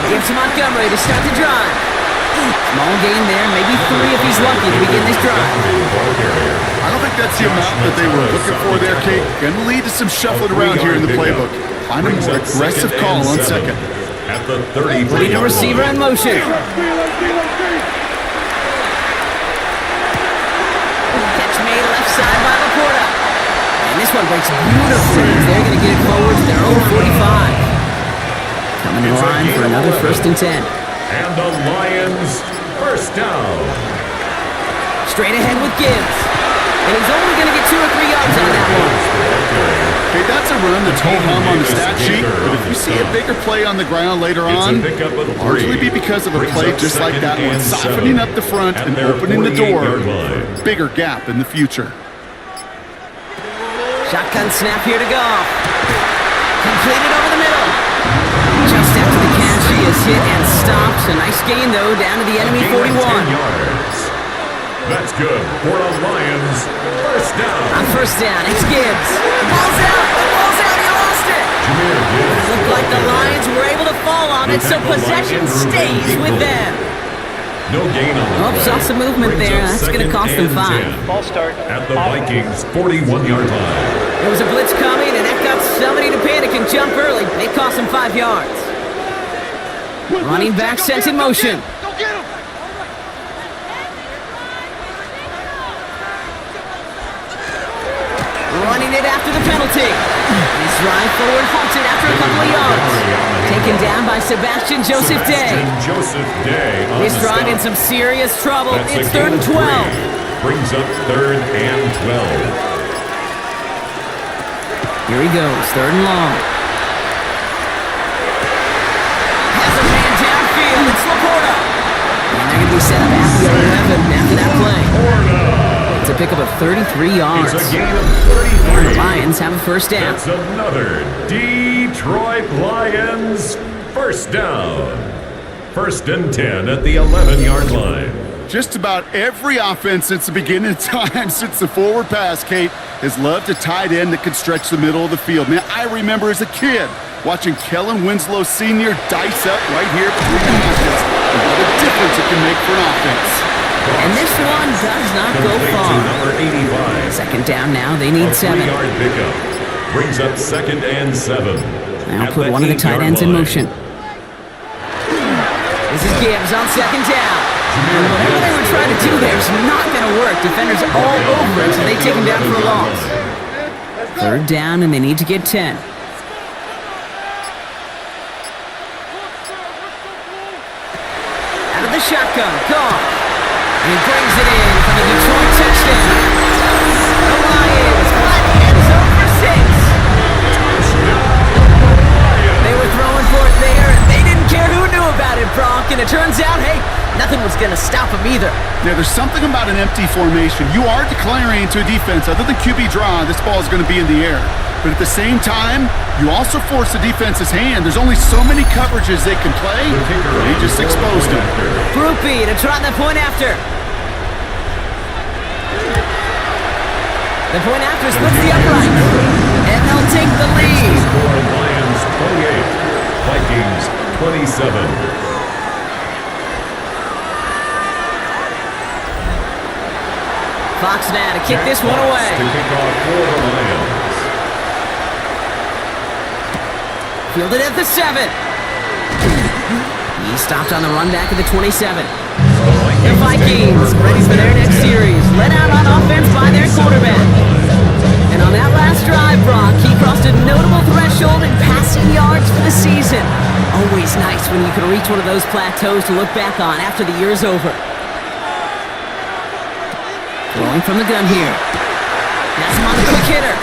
Speaker 1: Gives to Montgomery to start the drive. Small gain there, maybe 3 if he's lucky to begin this drive.
Speaker 2: I don't think that's the amount that they were looking for there, Kate. Going to lead to some shuffling around here in the playbook. Find a more aggressive call on second.
Speaker 3: At the 33.
Speaker 1: Putting a receiver in motion. Catch made left side by Laporta. And this one breaks beautifully as they're going to get it forward to their own 45. Coming to the line for another 1st and 10.
Speaker 3: And the Lions first down.
Speaker 1: Straight ahead with Gibbs. And he's only going to get 2 or 3 yards on that one.
Speaker 2: Okay, that's a run that's ho-hum on the stat sheet, but if you see a bigger play on the ground later on, it'll largely be because of a play just like that one, softening up the front and opening the door for a bigger gap in the future.
Speaker 1: Shotgun snap here to Goff. Completed over the middle. Just after the catch, he is hit and stops. A nice gain, though, down to the enemy 41.
Speaker 3: That's good for the Lions. First down.
Speaker 1: On first down, it's Gibbs. The ball's out. The ball's out. He lost it. It looked like the Lions were able to fall on it, so possession stays with them.
Speaker 3: No gain on the play.
Speaker 1: Saw some movement there. That's going to cost them 5.
Speaker 4: Ball start.
Speaker 3: At the Vikings' 41-yard line.
Speaker 1: There was a blitz coming, and that got somebody to panic and jump early. It cost them 5 yards. Running back sent in motion.
Speaker 5: Go get him!
Speaker 1: Running it after the penalty. His drive forward halted after a couple of yards. Taken down by Sebastian Joseph Day. This drive in some serious trouble. It's 3rd and 12.
Speaker 3: Brings up 3rd and 12.
Speaker 1: Here he goes, 3rd and long. Has a man downfield. It's Laporta. And they're going to be set up at the 11 after that play. It's a pickup of 33 yards.
Speaker 3: It's a gain of 33.
Speaker 1: And the Lions have a first down.
Speaker 3: That's another Detroit Lions first down. 1st and 10 at the 11-yard line.
Speaker 2: Just about every offense since the beginning of time, since the forward pass, Kate, has loved a tight end that could stretch the middle of the field. Man, I remember as a kid watching Kellen Winslow Sr. dice up right here between the hashes. And what a difference it can make for an offense.
Speaker 1: And this one does not go far.
Speaker 3: Number 85.
Speaker 1: 2nd down now. They need 7.
Speaker 3: 3-yard pickup. Brings up 2nd and 7.
Speaker 1: Now put one of the tight ends in motion. This is Gibbs on 2nd down. Whatever they were trying to do there is not going to work. Defenders all over it, so they take him down for a loss. 3rd down, and they need to get 10. Out of the shotgun, Goff. And he brings it in for the Detroit touchdown. The Lions cut end zone for 6. They were throwing for it there, and they didn't care who knew about it, Brock. And it turns out, hey, nothing was going to stop them either.
Speaker 2: Yeah, there's something about an empty formation. You are declaring to a defense, other than QB draw, this ball is going to be in the air. But at the same time, you also force the defense's hand. There's only so many coverages they can play, and he just exposed them.
Speaker 1: Groupie to try the point after. The point after splits the upright. And they'll take the lead.
Speaker 3: Lions 28, Vikings 27.
Speaker 1: Fox now to kick this one away.
Speaker 3: To kick off for the Lions.
Speaker 1: Fielded at the 7. He stopped on the run back at the 27. The Vikings ready for their next series. Led out on offense by their quarterback. And on that last drive, Brock, he crossed a notable threshold in passing yards for the season. Always nice when you can reach one of those plateaus to look back on after the year's over. Throwing from the gun here. That's him on the quick hitter.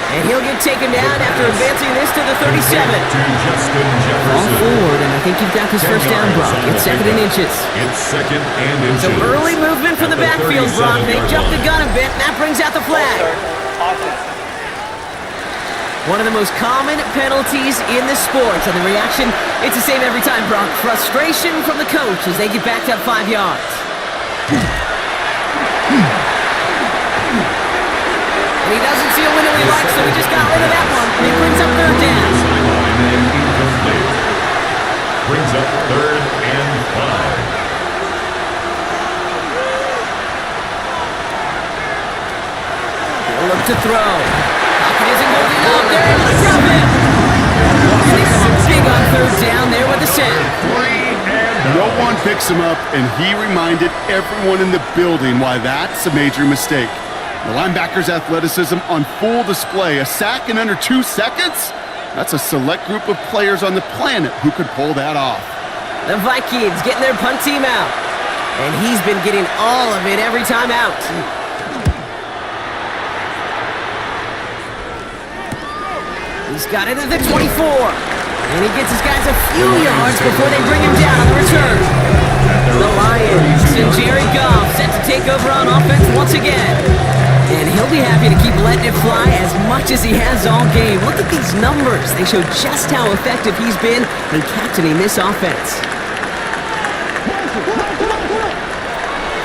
Speaker 1: And he'll get taken down after advancing this to the 37.
Speaker 3: To Justin
Speaker 1: Ball
Speaker 3: Jefferson.
Speaker 1: forward, and I think you've got this
Speaker 3: 10
Speaker 1: first down,
Speaker 3: yards
Speaker 1: Brock.
Speaker 3: on the
Speaker 1: It's second and
Speaker 3: pickup.
Speaker 1: inches.
Speaker 3: It's second and inches.
Speaker 1: So early movement from
Speaker 3: At
Speaker 1: the backfield, Brock. They
Speaker 3: 37-yard
Speaker 1: jumped the
Speaker 3: line.
Speaker 1: gun a bit, and that brings out the flag.
Speaker 4: Offense.
Speaker 1: One of the most common penalties in the sport, and the reaction, it's the same every time, Brock. Frustration from the coach as they get backed up 5 yards. And he doesn't see a window he likes, so he just got rid of that one. And he brings up third down.
Speaker 3: Sideline and incomplete. Brings up 3rd and 5.
Speaker 1: He'll look to throw. Pocket isn't holding up. They're able to drop it. And they come up big on third down there with the sack.
Speaker 2: No one picks him up, and he reminded everyone in the building why that's a major mistake. The linebacker's athleticism on full display. A sack in under 2 seconds? That's a select group of players on the planet who could pull that off.
Speaker 1: The Vikings getting their punt team out. And he's been getting all of it every time out. He's got it at the 24. And he gets his guys a few yards before they bring him down on the return. The Lions and Jerry Goff set to take over on offense once again. And he'll be happy to keep letting it fly as much as he has all game. Look at these numbers. They show just how effective he's been in captaining this offense.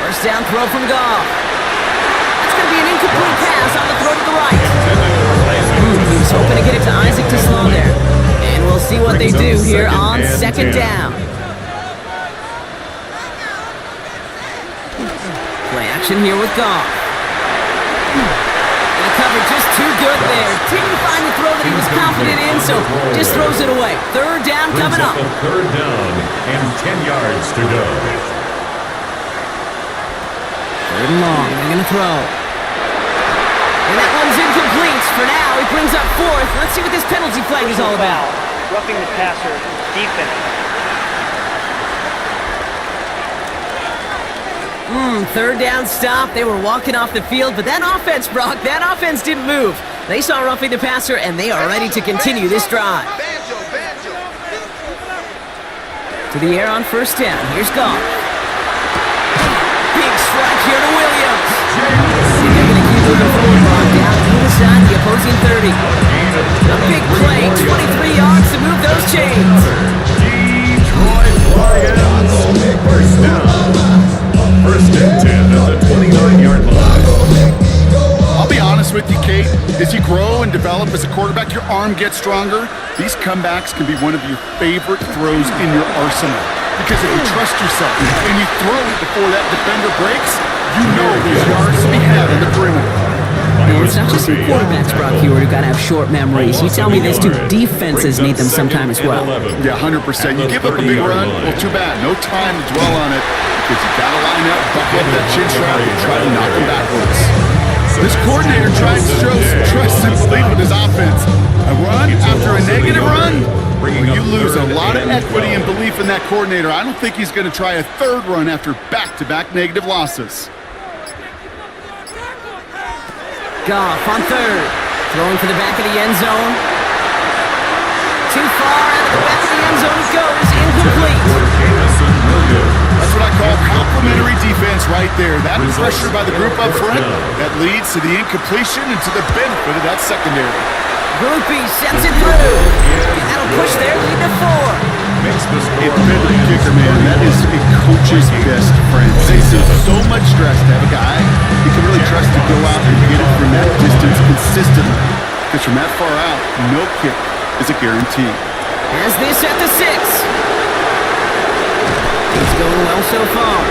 Speaker 1: First down throw from Goff. That's going to be an incomplete pass on the throw to the right. He's hoping to get it to Isaac to slow there. And we'll see what they do here on second down. Play action here with Goff. And the cover just too good there. Didn't find the throw that he was confident in, so just throws it away. Third down coming up.
Speaker 3: Brings up a 3rd down and 10 yards to go.
Speaker 1: Third and long. They're going to throw. And that one's incomplete. For now, he brings up 4th. Let's see what this penalty flag is all about.
Speaker 4: Roughing the passer, defense.
Speaker 1: Third down stop. They were walking off the field, but that offense, Brock, that offense didn't move. They saw roughing the passer, and they are ready to continue this drive. To the air on first down. Here's Goff. Big strike here to Williams. And they're going to keep moving forward, Brock, down inside the opposing 30. A big play, 23 yards to move those chains.
Speaker 3: Detroit Lions. First down. First and 10 at the 29-yard line.
Speaker 2: I'll be honest with you, Kate. As you grow and develop as a quarterback, your arm gets stronger. These comebacks can be one of your favorite throws in your arsenal. Because if you trust yourself and you throw it before that defender breaks, you know there's yards to be had on the perimeter.
Speaker 1: And it's not just the quarterbacks, Brock Hewitt, who got to have short memories. You tell me this too, defenses need them sometime as well.
Speaker 2: Yeah, 100%. You give up a big run, well, too bad. No time to dwell on it because you got to line up, buckle up that chin strap, and try to knock them backwards. This coordinator tried to show some trust and belief with his offense. A run after a negative run, well, you lose a lot of equity and belief in that coordinator. I don't think he's going to try a third run after back-to-back negative losses.
Speaker 1: Goff on third. Throwing for the back of the end zone. Too far out of the back of the end zone it goes. Incomplete.
Speaker 2: That's what I call complimentary defense right there. That pressure by the group up front, that leads to the incompletion and to the benefit of that secondary.
Speaker 1: Groupie sends it through. And that'll push their lead to 4.
Speaker 2: Independent kicker, man, that is a coach's best friend. Saves him so much stress to have a guy he can really trust to go out and get it from that distance consistently. Because from that far out, no kick is a guarantee.
Speaker 1: As this at the 6. It's going well so far.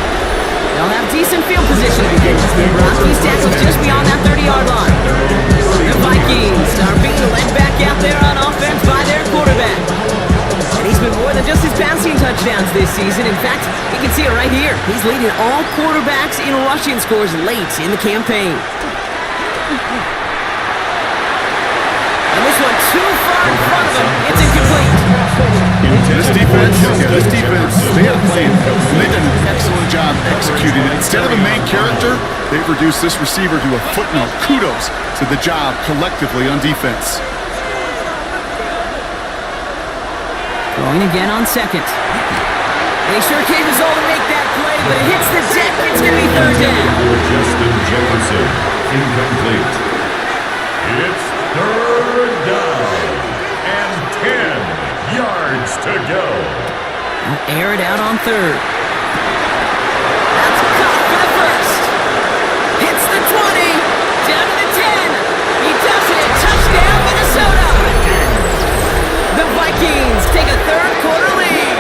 Speaker 1: They'll have decent field position against the Rockies tackled just beyond that 30-yard line. The Vikings are being led back out there on offense by their quarterback. And he's been more than just his passing touchdowns this season. In fact, you can see it right here. He's leading all quarterbacks in rushing scores late in the campaign. And this one too far in front of him. It's incomplete.
Speaker 2: This This defense, they had a plan, and they did an excellent job executing it. Instead of a main character, they've reduced this receiver to a footnote. Kudos to the job collectively on defense.
Speaker 1: Going again on second. They sure came as all to make that play, but it hits the deck. It's going to be third down.
Speaker 3: Justin Jefferson, incomplete. It's third down and 10 yards to go.
Speaker 1: We'll air it out on third. That's caught for the first. Hits the 20. Down to the 10. He does it. Touchdown, Minnesota. The Vikings take a third quarter lead.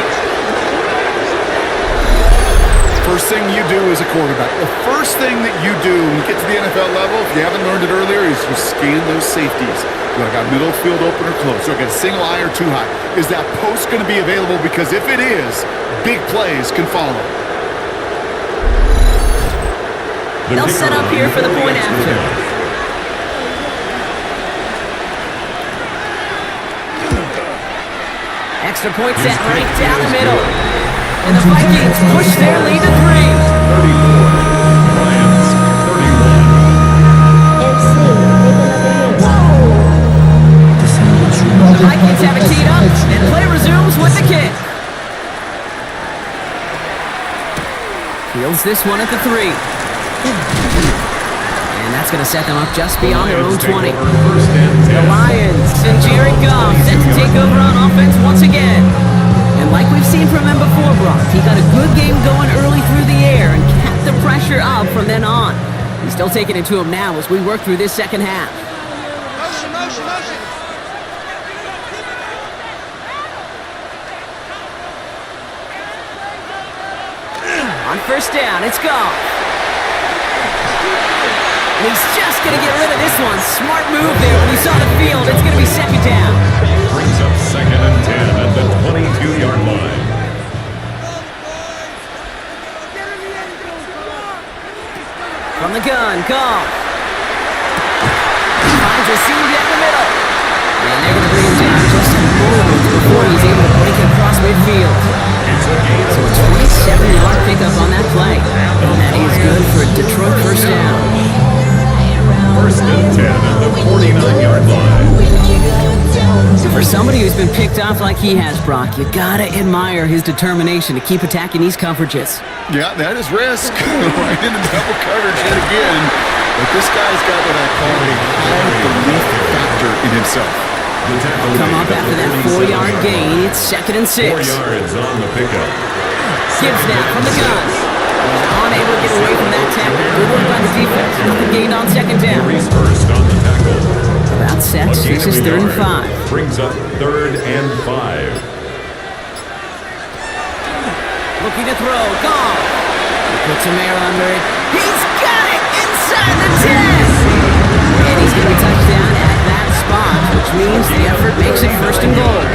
Speaker 2: First thing you do as a quarterback, the first thing that you do when you get to the NFL level, if you haven't learned it earlier, is you scan those safeties. Do I got middle field open or close? Do I got a single eye or too high? Is that post going to be available? Because if it is, big plays can follow.
Speaker 1: They'll set up here for the point after. Extra point set right down the middle. And the Vikings push their lead to 3.
Speaker 3: 34. Lions, 31.
Speaker 1: The Vikings have it teed up, and play resumes with the kick. Fields this one at the 3. And that's going to set them up just beyond their own 20. The Lions and Jared Goff set to take over on offense once again. And like we've seen from him before, Brock, he got a good game going early through the air and kept the pressure up from then on. He's still taking it to him now as we work through this second half.
Speaker 5: Motion.
Speaker 1: On first down, it's Goff. And he's just going to get rid of this one. Smart move there when he saw the field. It's going to be second down.
Speaker 3: Brings up second and 10 at the 22-yard line.
Speaker 1: From the gun, Goff. Finds a seam down the middle. And they're going to bring him down just a moment before he's able to break it across midfield. So a 27-yard pickup on that play. And that is good for a Detroit first down.
Speaker 3: First and 10 at the 49-yard line.
Speaker 1: For somebody who's been picked off like he has, Brock, you gotta admire his determination to keep attacking these coverages.
Speaker 2: Yeah, that is risk. Right into double coverage yet again. But this guy's got what I call a high belief factor in himself.
Speaker 1: Come up after that 4-yard gain. It's second and 6.
Speaker 3: 4 yards on the pickup.
Speaker 1: Gibbs now from the gun. Unable to get away from that tackle. Good work by the defense. Nothing gained on second down.
Speaker 3: He's first on the tackle.
Speaker 1: About set. This is third and 5.
Speaker 3: Brings up third and 5.
Speaker 1: Looking to throw. Goff. He puts some air under it. He's got it inside the 10. And he's going to be touchdown at that spot, which means the effort makes it first and goal.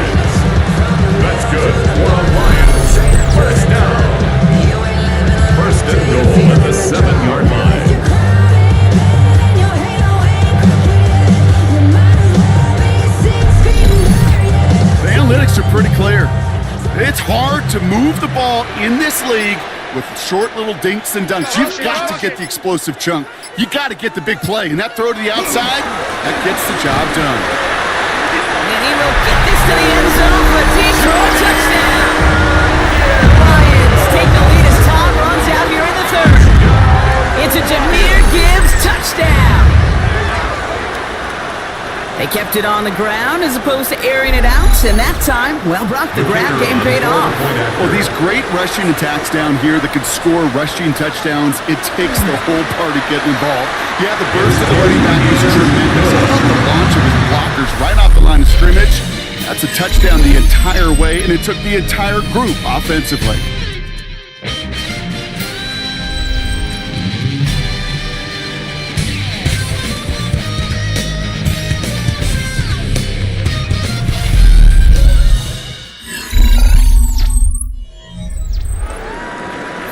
Speaker 3: That's good for the Lions. First down. First and goal at the 7-yard line.
Speaker 2: The analytics are pretty clear. It's hard to move the ball in this league with short little dinks and dunks. You've got to get the explosive chunk. You got to get the big play. And that throw to the outside, that gets the job done.
Speaker 1: And he will get this to the end zone for a Detroit touchdown. Lions take the lead as Tom runs out here in the third. It's a Jahmyr Gibbs touchdown. They kept it on the ground as opposed to airing it out, and that time, well, Brock, the grab game paid off.
Speaker 2: Well, these great rushing attacks down here that could score rushing touchdowns, it takes the whole party getting involved. Yeah, the burst of the running back was tremendous. The launch of his blockers right off the line of scrimmage, that's a touchdown the entire way, and it took the entire group offensively.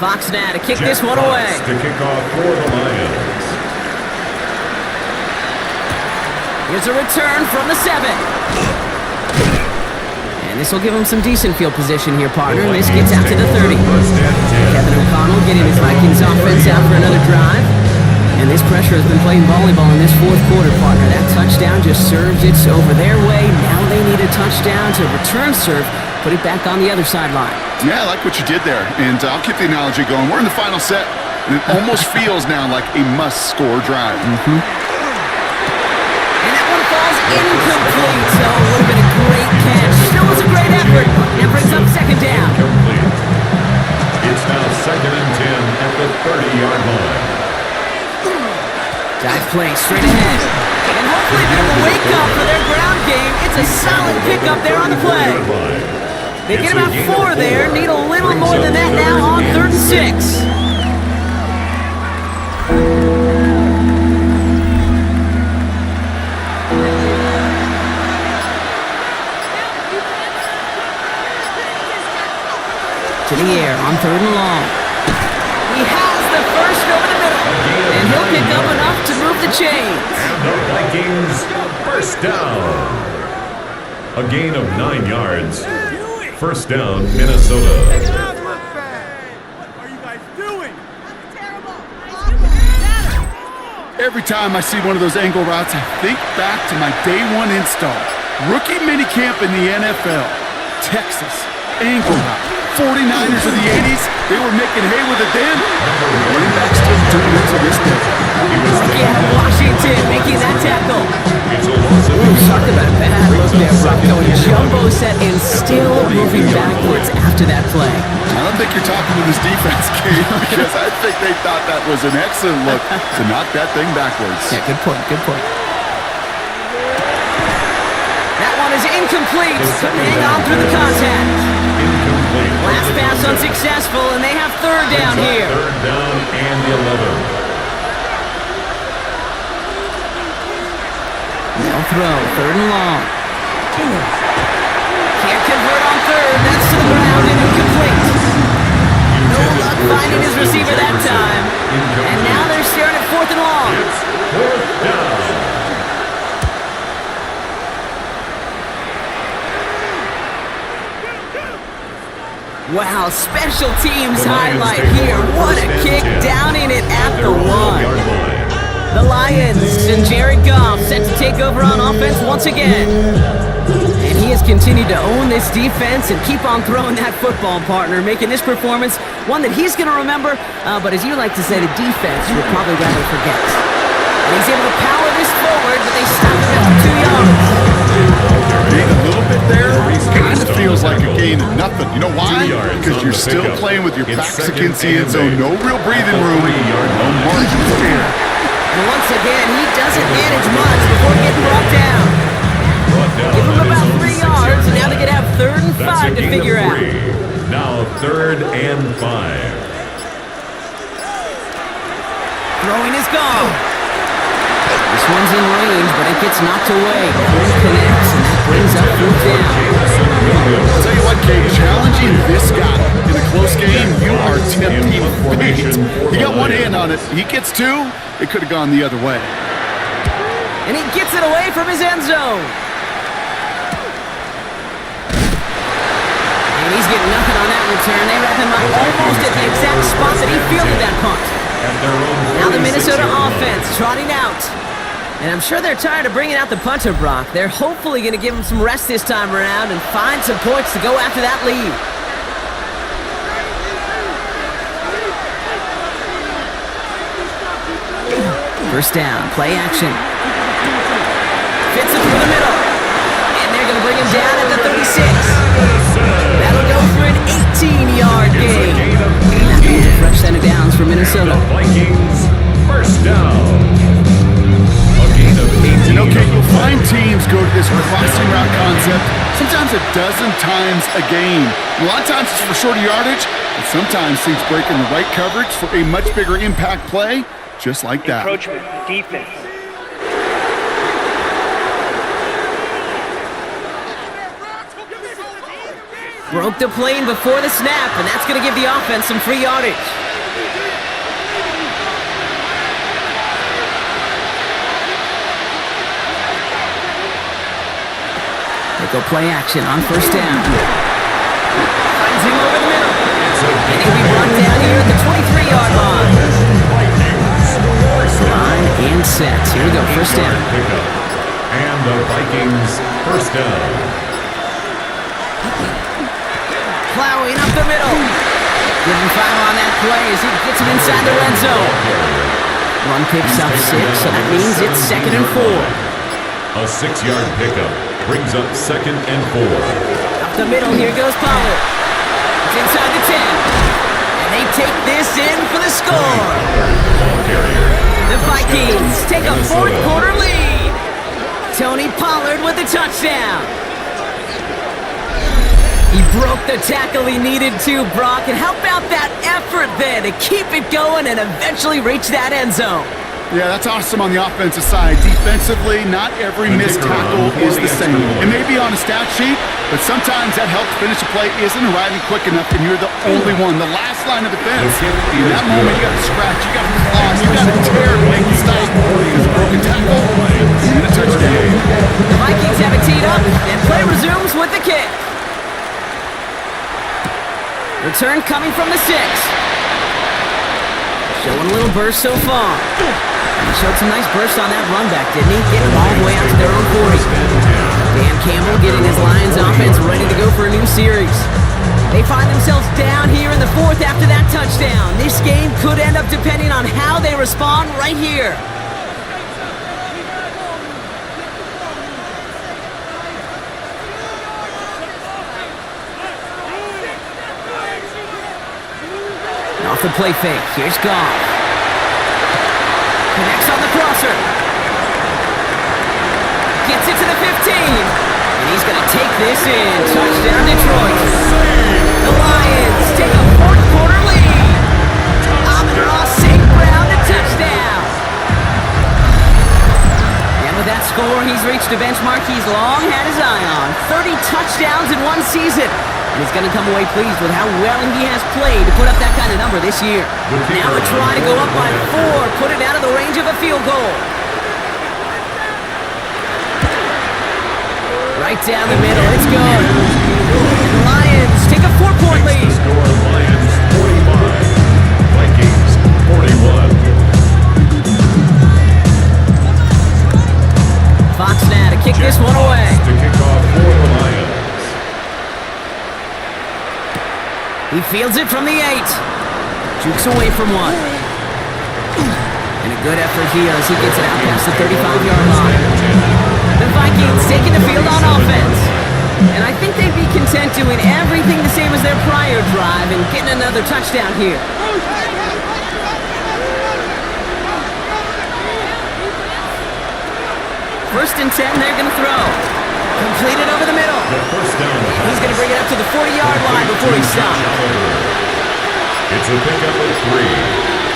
Speaker 1: Fox now to kick this one away.
Speaker 3: To kick off for the Lions.
Speaker 1: Here's a return from the 7. And And this will give him some decent field position here, partner. And this gets out to the 30.
Speaker 3: First and 10.
Speaker 1: Kevin O'Connell getting his Vikings offense out for another drive. And this pressure has been playing volleyball in this fourth quarter, partner. That touchdown just serves it over their way. Now they need a touchdown to return serve, put it back on the other sideline.
Speaker 2: Yeah, I like what you did there. And I'll keep the analogy going. We're in the final set, and it almost feels now like a must-score drive.
Speaker 1: And that one falls incomplete. So a little bit of great catch. Still was a great effort. That brings up second down.
Speaker 3: Complete. It's now second and 10 at the 30-yard line.
Speaker 1: Dive play straight ahead. And hopefully a bit of a wake-up for their ground game. It's a solid pickup there on the play. They get about 4 there. Need a little more than that now on 3rd and 6. To the air on 3rd and long. He has the first over the middle. And he'll pick up enough to move the chains.
Speaker 3: And the Vikings first down. A gain of 9 yards. First down, Minnesota.
Speaker 5: What are you guys doing?
Speaker 2: Every time I see one of those angle routes, I think back to my day one install. Rookie minicamp in the NFL. Texas, angle route. 49ers of the 80s, they were making hay with it then. Running back still doing it to this day.
Speaker 1: Yeah, Washington making that tackle.
Speaker 3: It's a loss of
Speaker 1: Ooh, talk about a bad look there, Rocco. A jumbo set and still moving backwards after that play.
Speaker 2: I don't think you're talking to this defense, Kate, because I think they thought that was an excellent look to knock that thing backwards.
Speaker 1: Yeah, good point, good point. That one is incomplete. Couldn't hang on through the contact.
Speaker 3: incomplete.
Speaker 1: Last pass unsuccessful, and they have 3rd down here.
Speaker 3: 3rd down and 11.
Speaker 1: They'll throw 3rd and long. Can't convert on 3rd. That's to the ground and incomplete. No luck finding his receiver that time. And now they're staring at 4th and long.
Speaker 3: It's 4th down.
Speaker 1: Wow, special teams highlight here. What a kick, downing it at the 1. The Lions and Jared Goff set to take over on offense once again. And he has continued to own this defense and keep on throwing that football, partner, making this performance one that he's going to remember, but as you like to say, the defense would probably rather forget. And he's able to power this forward, but they stop him at 2 yards.
Speaker 2: Being a little bit there kind of feels like a gain of nothing. You know why? Because you're still playing with your backs against the end zone. No real breathing room. No margin of error.
Speaker 1: And once again, he doesn't manage much before getting brought down. Give him about 3 yards, and now they could have 3rd and 5 to figure out.
Speaker 3: Now 3rd and 5.
Speaker 1: Throwing is gone. This one's in range, but it gets knocked away. It connects, and that brings up 4th down.
Speaker 2: I'll tell you what, Kate, challenging this guy in a close game, you are tempting fate. He got one hand on it. He gets 2. It could have gone the other way.
Speaker 1: And he gets it away from his end zone. And he's getting nothing on that return. They wrap him up almost at the exact spot that he fielded that punt. Now the Minnesota offense trotting out. And I'm sure they're tired of bringing out the punter, Brock. They're hopefully going to give him some rest this time around and find some points to go after that lead. First down, play action. Fits it through the middle. And they're going to bring him down at the 36. That'll go for an 18-yard gain. That means a fresh set of downs for Minnesota.
Speaker 3: The Vikings first down. A gain of 18.
Speaker 2: You know, Kate, you'll find teams go to this crossing route concept sometimes a dozen times a game. A lot of times it's for shorter yardage, but sometimes teams break in the right coverage for a much bigger impact play, just like that.
Speaker 4: Encroachment, defense.
Speaker 1: Broke the plane before the snap, and that's going to give the offense some free yardage. They Go play action on first down. Finds him over the middle. And he'll be brought down here at the 23-yard line. Line and set. Here we go, first down.
Speaker 3: And the Vikings first down.
Speaker 1: Plowing up the middle. Give him 5 on that play as he gets him inside the red zone. Run picks up 6, so that means it's 2nd and 4.
Speaker 3: A 6-yard pickup brings up 2nd and 4.
Speaker 1: Up the middle, here goes Pollard. It's inside the 10. And they take this in for the score. The Vikings take a fourth-quarter lead. Tony Pollard with the touchdown. He broke the tackle he needed to, Brock. And how about that effort then to keep it going and eventually reach that end zone?
Speaker 2: Yeah, that's awesome on the offensive side. Defensively, not every missed tackle is the same. It may be on a stat sheet, but sometimes that help to finish a play isn't arriving quick enough, and you're the only one. The last line of defense, in that moment, you got to scratch, you got to claw, you got to tear to make it stop. Because a broken tackle and a touchdown.
Speaker 1: The Vikings have it teed up, and play resumes with the kick. Return coming from the 6. Showing a little burst so far. He showed some nice bursts on that run back, didn't he? Getting them all the way out to their own 40. Dan Campbell getting his Lions offense ready to go for a new series. They find themselves down here in the 4th after that touchdown. This game could end up depending on how they respond right here. Off the play fake, here's Goff. Connects on the crosser. Gets it to the 15. And he's going to take this in. Touchdown, Detroit. The Lions take a fourth-quarter lead. Amon-Ra St. Brown to touchdown. And with that score, he's reached a benchmark he's long had his eye on. 30 touchdowns in one season. And he's going to come away pleased with how well he has played to put up that kind of number this year. Now a try to go up by 4, put it out of the range of a field goal. Right down the middle, it's good. The Lions take a 4-point lead.
Speaker 3: Score Lions 45, Vikings 41.
Speaker 1: Fox now to kick this one away.
Speaker 3: To kick off for the Lions.
Speaker 1: He fields it from the 8. Jukes away from 1. And a good effort here as he gets it out past the 35-yard line. The Vikings taking the field on offense. And I think they'd be content doing everything the same as their prior drive and getting another touchdown here. First and 10, they're going to throw. Completed over the middle. He's going to bring it up to the 40-yard line before he stops.
Speaker 3: It's a pickup of 3.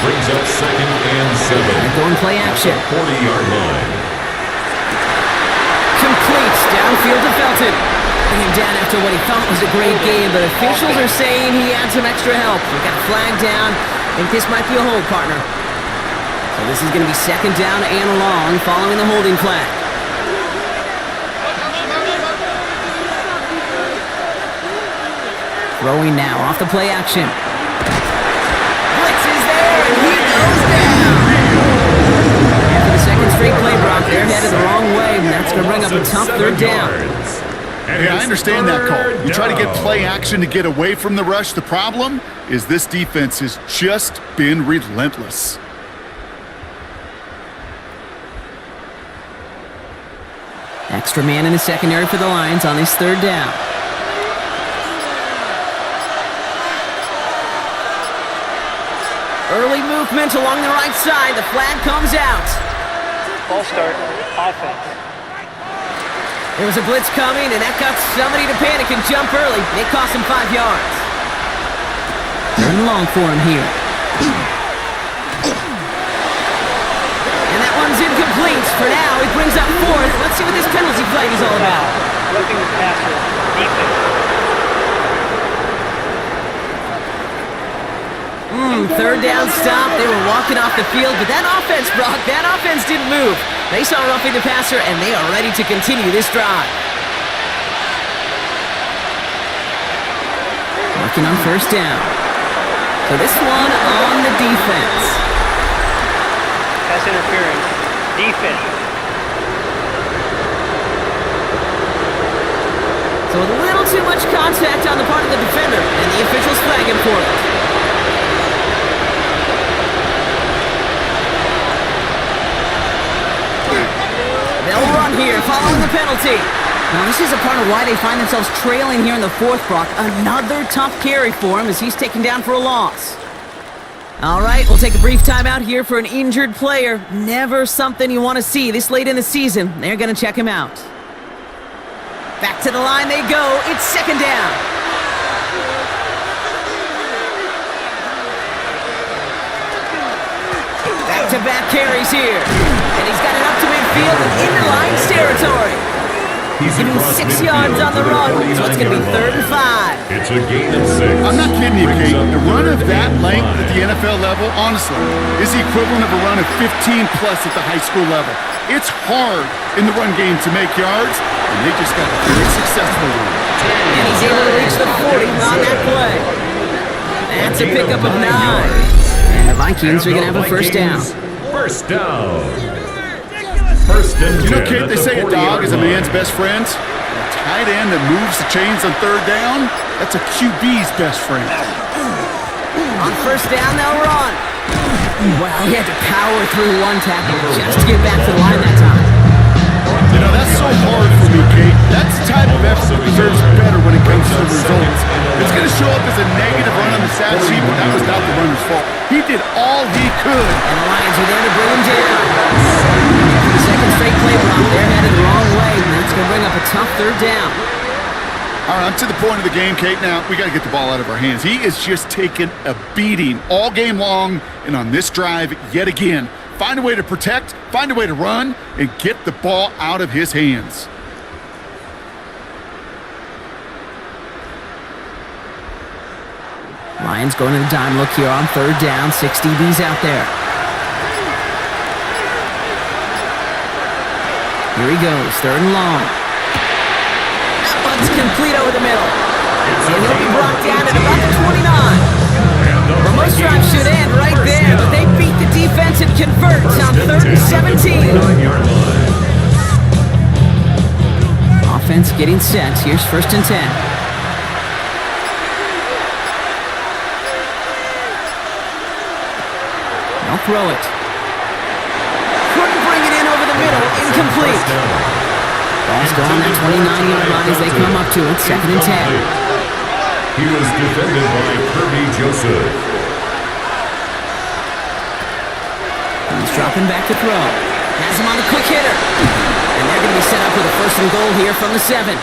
Speaker 3: Brings up 2nd and 7.
Speaker 1: They're going play action.
Speaker 3: 40-yard line.
Speaker 1: Completes downfield to Felton. Bring him down after what he thought was a great game, but officials are saying he had some extra help. He got a flag down. I think this might be a hold, partner. So this is going to be 2nd down and long following the holding flag. Throwing now off the play action. Blitz is there, and he goes down. After the 2nd straight play, Brock, they're headed the wrong way, and that's going to bring up a tough 3rd down.
Speaker 2: Yeah, I understand that call. You try to get play action to get away from the rush. The problem is this defense has just been relentless.
Speaker 1: Extra man in the secondary for the Lions on this 3rd down. Early movement along the right side. The flag comes out.
Speaker 4: Ball start, offense.
Speaker 1: There was a blitz coming, and that got somebody to panic and jump early. It cost him 5 yards. Third and long for him here. And that one's incomplete. For now, it brings up 4th. Let's see what this penalty flag is all about.
Speaker 4: Roughing the passer, defense.
Speaker 1: 3rd down stop. They were walking off the field, but that offense, Brock, that offense didn't move. They saw roughing the passer, and they are ready to continue this drive. Working on first down. So this one on the defense.
Speaker 4: Pass interference. Defense.
Speaker 1: So a little too much contact on the part of the defender, and the officials flag him for it. They'll run here, following the penalty. Now, this is a part of why they find themselves trailing here in the fourth, Brock. Another tough carry for him as he's taken down for a loss. All right, we'll take a brief timeout here for an injured player. Never something you want to see this late in the season. They're going to check him out. Back to the line they go. It's second down. Back-to-back carries here. And he's got it up to midfield and into Lions territory. He's getting 6 yards on the run, so it's going to be 3rd and 5.
Speaker 3: It's a gain of 6.
Speaker 2: I'm not kidding you, Kate. A run of that length at the NFL level, honestly, is the equivalent of a run of 15-plus at the high school level. It's hard in the run game to make yards, and they just got a very successful one.
Speaker 1: And he's able to reach the 40 on that play. That's a pickup of 9. And the Vikings are going to have a first down.
Speaker 3: First down. First and 10.
Speaker 2: You know, Kate, they say a dog is a man's best friend. A tight end that moves the chains on 3rd down, that's a QB's best friend.
Speaker 1: On first down, they'll run. Wow, he had to power through one tackle just to get back to the line that time.
Speaker 2: You know, that's so hard for me, Kate. That's the type of effort that deserves better when it comes to the results. It's going to show up as a negative run on the stat sheet, but that was not the runner's fault. He did all he could.
Speaker 1: And the Lions are there to bring him down. For the second straight play block, they're headed the wrong way, and that's going to bring up a tough 3rd down.
Speaker 2: All right, I'm to the point of the game, Kate. Now, we got to get the ball out of our hands. He is just taking a beating all game long, and on this drive, yet again. Find a way to protect, find a way to run, and get the ball out of his hands.
Speaker 1: Lions going to the dime look here on 3rd down. 6 DBs out there. Here he goes, 3rd and long. That one's complete over the middle. And he'll be brought down at about the 29. Well, most drives should end right there, but they beat the defense and convert on 3rd and 17. Offense getting set. Here's 1st and 10. They'll throw it. Couldn't bring it in over the middle. Incomplete. Ball's gone on that 29-yard line as they come up to it. 2nd and 10.
Speaker 3: He was defended by Kirby Joseph.
Speaker 1: He's dropping back to throw. Has him on the quick hitter. And they're going to be set up with a 1st and goal here from the 7.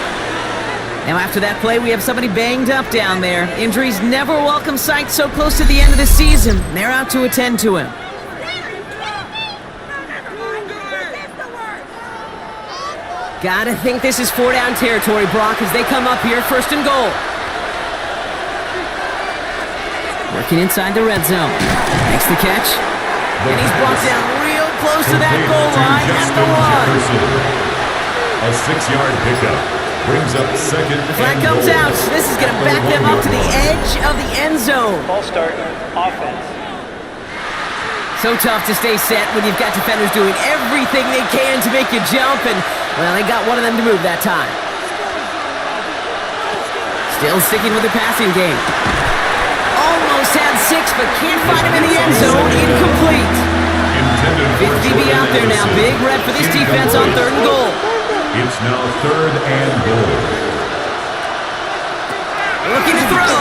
Speaker 1: Now after that play, we have somebody banged up down there. Injuries never welcome sight so close to the end of the season. They're out to attend to him. Gotta think this is 4-down territory, Brock, as they come up here 1st and goal. Working inside the red zone. Makes the catch. And he's brought down real close to that goal line at the 1.
Speaker 3: A 6-yard pickup brings up 2nd.
Speaker 1: The flag comes out. This is going to back them up to the edge of the end zone.
Speaker 4: Ball start. Offense.
Speaker 1: So tough to stay set when you've got defenders doing everything they can to make you jump, and, well, they got one of them to move that time. Still sticking with the passing game. Almost had 6, but can't find him in the end zone. Incomplete. 5 DB out there now. Big rep for this defense on 3rd and goal.
Speaker 3: It's now 3rd and goal.
Speaker 1: Looking to throw.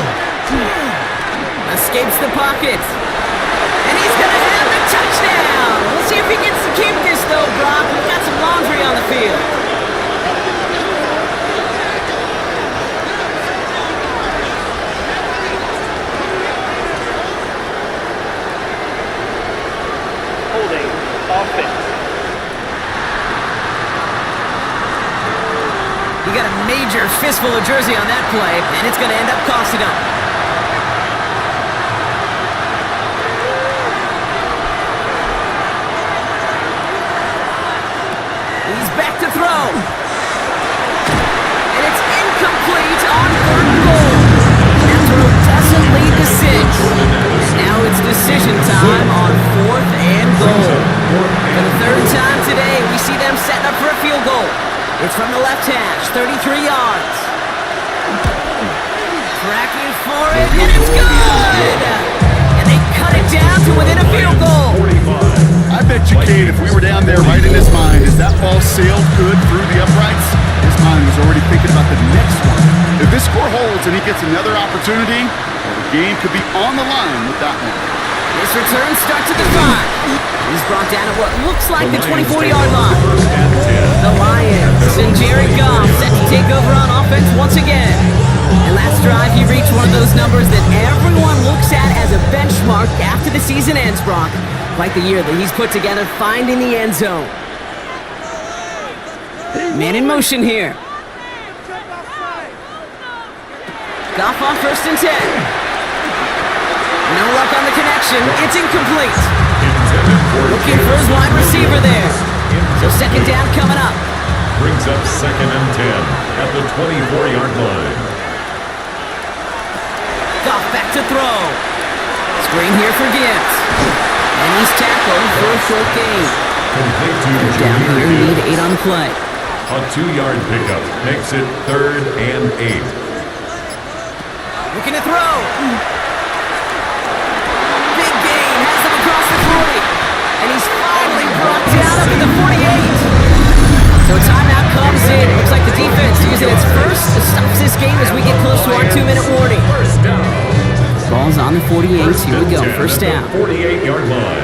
Speaker 1: Escapes the pocket. And he's going to have the touchdown. We'll see if he gets to keep this, though, Brock. We've got some laundry on the field.
Speaker 4: Holding. Offense.
Speaker 1: He got a major fistful of jersey on that play, and it's going to end up costing him. He's back to throw. And it's incomplete on 3rd and goal. That throw decision time on 4th and goal. For the third time today, we see them setting up for a field goal. It's from the left hash, 33 yards. Tracking for it, and it's good! And they cut it down to within a field goal.
Speaker 2: I bet you, Kate, if we were down there right in his mind, as that ball sailed good through the uprights, his mind was already thinking about the next one. If this score holds and he gets another opportunity, well, the game could be on the line with that one.
Speaker 1: This return starts at the 5. He's brought down at what looks like the 24-yard line. The Lions and Jared Goff set to take over on offense once again. And last drive, he reached one of those numbers that everyone looks at as a benchmark after the season ends, Brock. Like the year that he's put together finding the end zone. Man in motion here. Goff on 1st and 10. No luck on the connection. It's incomplete. Looking for his wide receiver there. So second down coming up.
Speaker 3: Brings up 2nd and 10 at the 24-yard line.
Speaker 1: Goff back to throw. Screen here for Gibbs. And he's tackled for a short gain.
Speaker 3: Complete to
Speaker 1: Down here,
Speaker 3: Junior
Speaker 1: need 8 on the play.
Speaker 3: A 2-yard pickup makes it 3rd and 8.
Speaker 1: Looking to throw. Big gain, has him across the 40. And he's finally brought down up to the 48. So a timeout comes in. Looks like the defense using its first stops this game as we get close to our 2-minute warning.
Speaker 3: First down.
Speaker 1: Ball's on the 48. Here we go, first down.
Speaker 3: 48-yard line.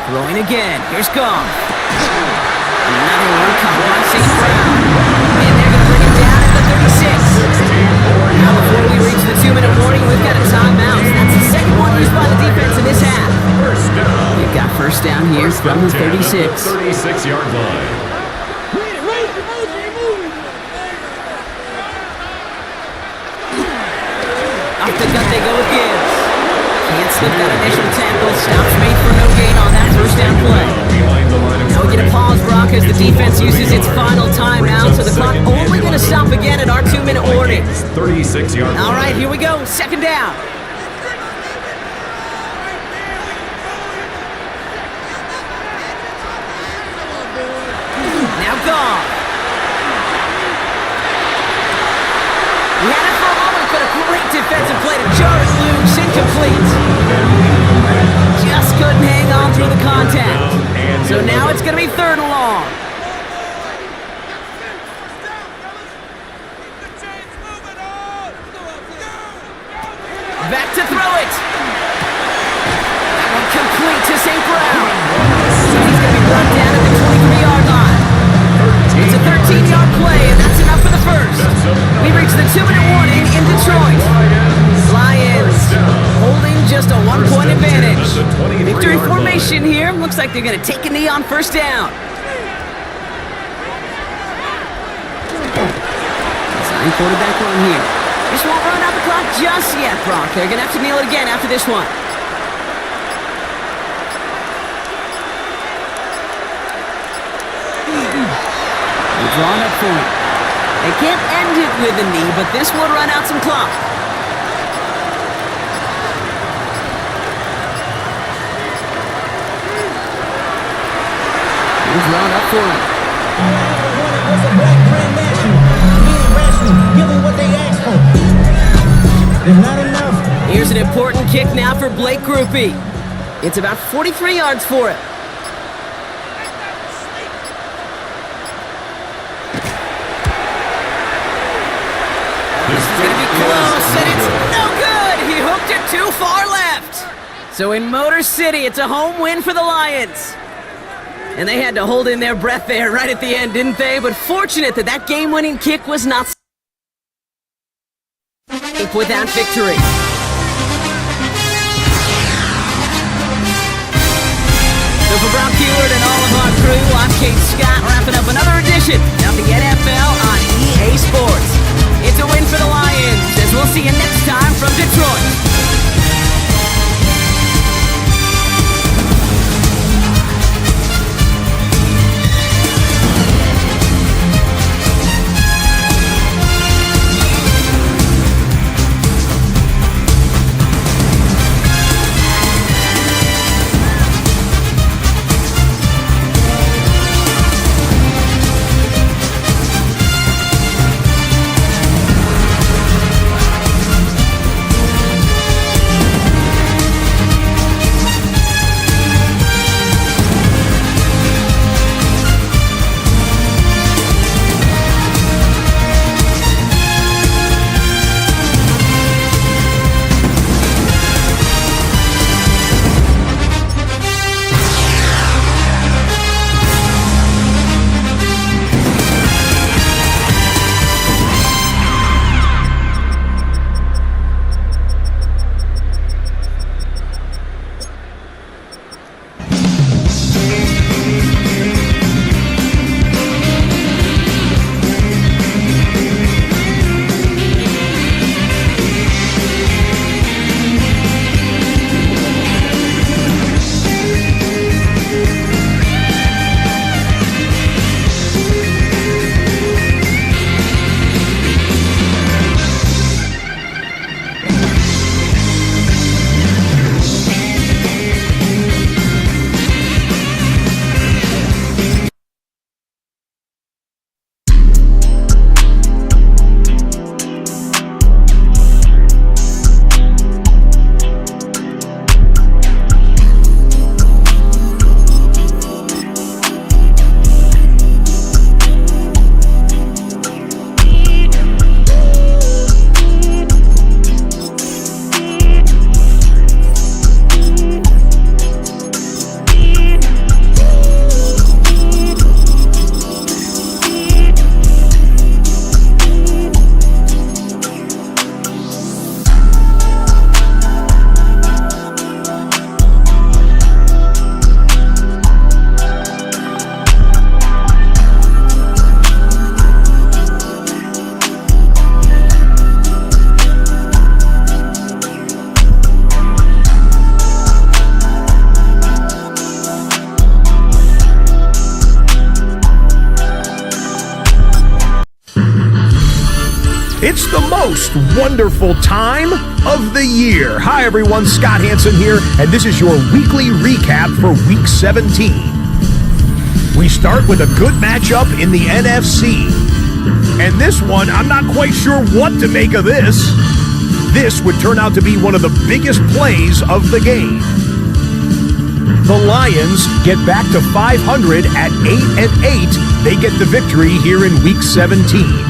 Speaker 1: Throwing again. Here's Goff. Another one coming on St. Brown. And they're going to bring him down at the 36. Now before we reach the 2-minute warning, we've got a timeout. That's the second one used by the defense in this half.
Speaker 3: First down.
Speaker 1: We've got first down here from the 36.
Speaker 3: 36-yard line.
Speaker 1: Off the gut they go with Gibbs. Can't slip that initial tackle. Stops made for no gain on that first down play. Now we get a pause, Brock, as the defense uses its final timeout. So the clock only going to stop again at our 2-minute warning.
Speaker 3: 36-yard line.
Speaker 1: All right, here we go. Second down. Now Goff. He had it for a moment, but a great defensive play to jar it loose. Incomplete. Just couldn't hang on through the contact. So now it's going to be 3rd and long. Back to throw it. That one complete to St. Brown. So he's going to be brought down at the 23-yard line. It's a 13-yard play, and that's enough for the first. We reach the 2-minute warning in Detroit. Lions holding just a 1-point advantage. Victory formation here. Looks like they're going to take a knee on first down. Design quarterback run here. This won't run out the clock just yet, Brock. They're going to have to kneel it again after this one. They're drawn up for it. They can't end it with a knee, but this will run out some clock. They're drawn up for it.
Speaker 7: Was a black grand national, meaning rational, giving what they asked for. There's not enough.
Speaker 1: Here's an important kick now for Blake Groupie. It's about 43 yards for it. This is going to be close, and it's no good. He hooked it too far left. So in Motor City, it's a home win for the Lions. And they had to hold in their breath there right at the end, didn't they? But fortunate that that game-winning kick was not safe without victory. So for Brock Heward and all of our crew, I'm Kate Scott, wrapping up another edition of the NFL on EA Sports. It's a win for the Lions, as we'll see you next time from Detroit.
Speaker 6: the most wonderful time of the year. Hi, everyone. Scott Hansen here, and this is your weekly recap for Week 17. We start with a good matchup in the NFC. And this one, I'm not quite sure what to make of this. This would turn out to be one of the biggest plays of the game. The Lions get back to 500 at 8-8. They get the victory here in Week 17.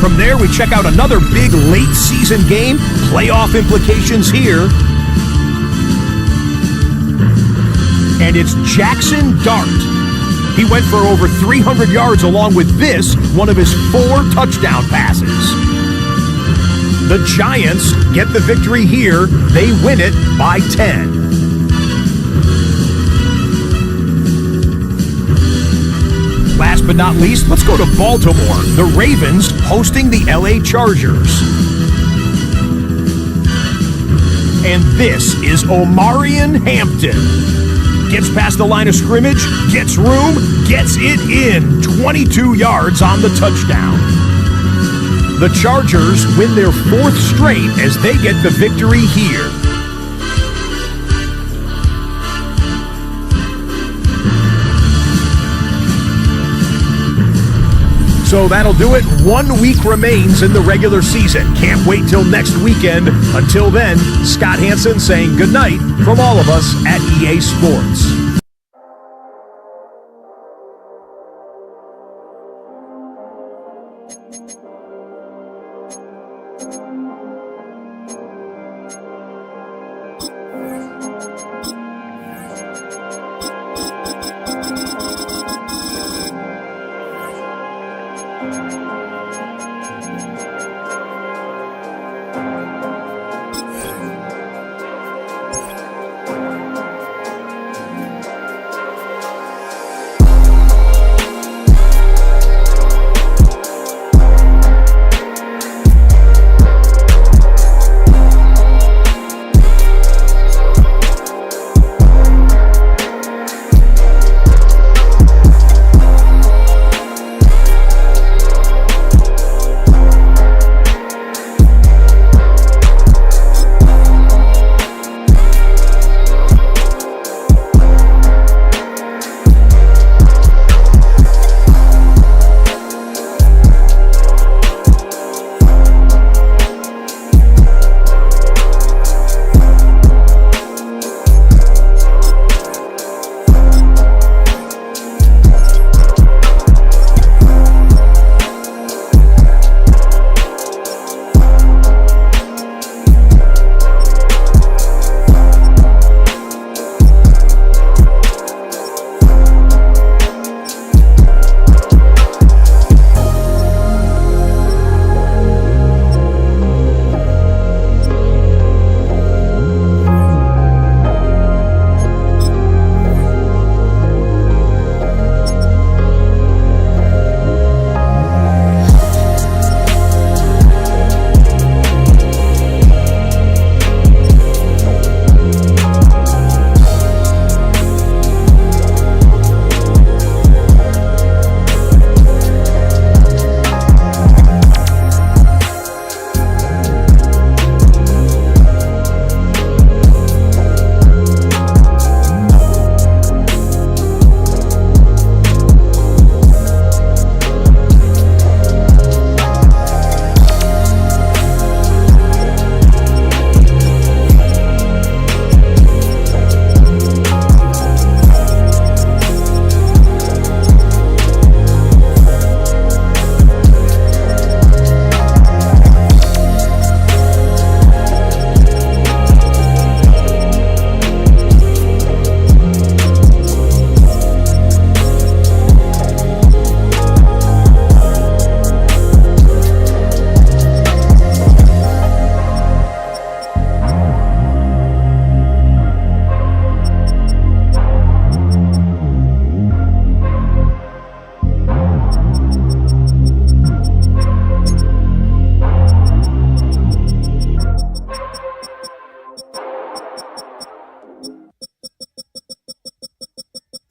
Speaker 6: From there, we check out another big late season game. Playoff implications here. And it's Jackson Dart. He went for over 300 yards along with this, one of his 4 touchdown passes. The Giants get the victory here. They win it by 10. Last but not least, let's go to Baltimore. The Ravens hosting the LA Chargers. And this is Omarion Hampton. Gets past the line of scrimmage, gets room, gets it in. 22 yards on the touchdown. The Chargers win their 4th straight as they get the victory here. So that'll do it. 1 week remains in the regular season. Can't wait till next weekend. Until then, Scott Hansen saying goodnight from all of us at EA Sports.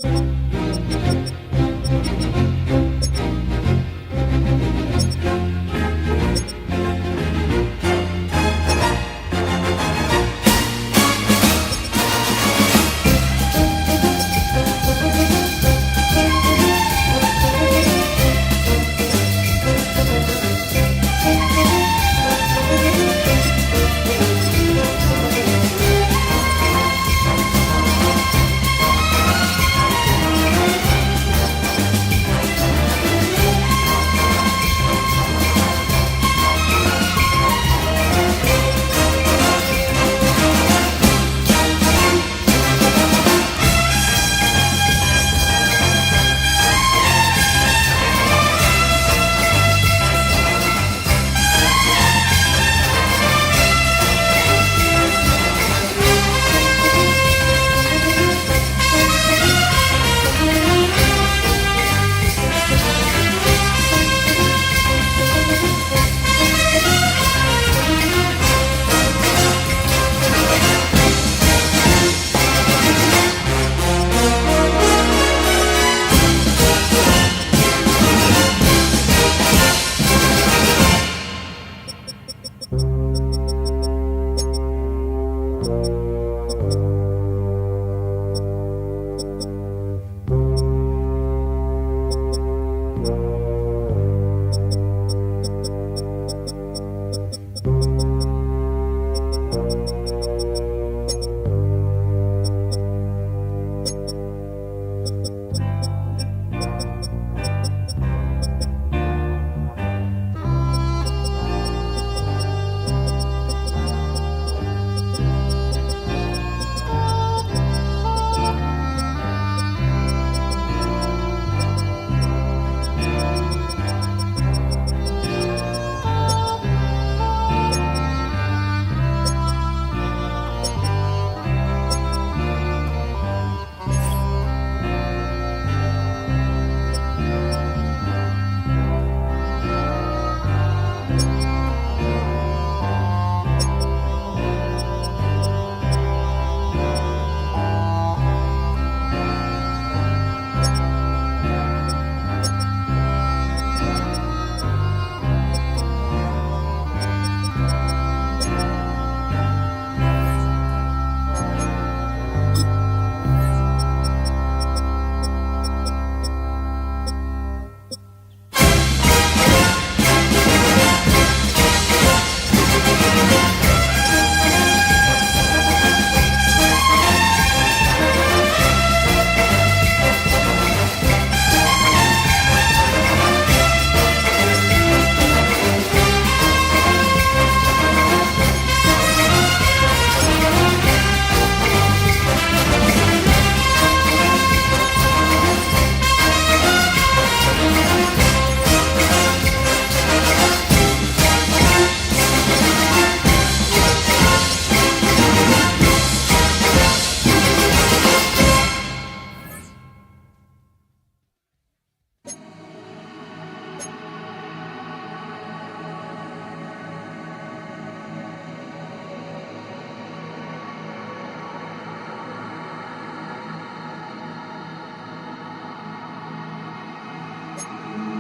Speaker 1: Bye.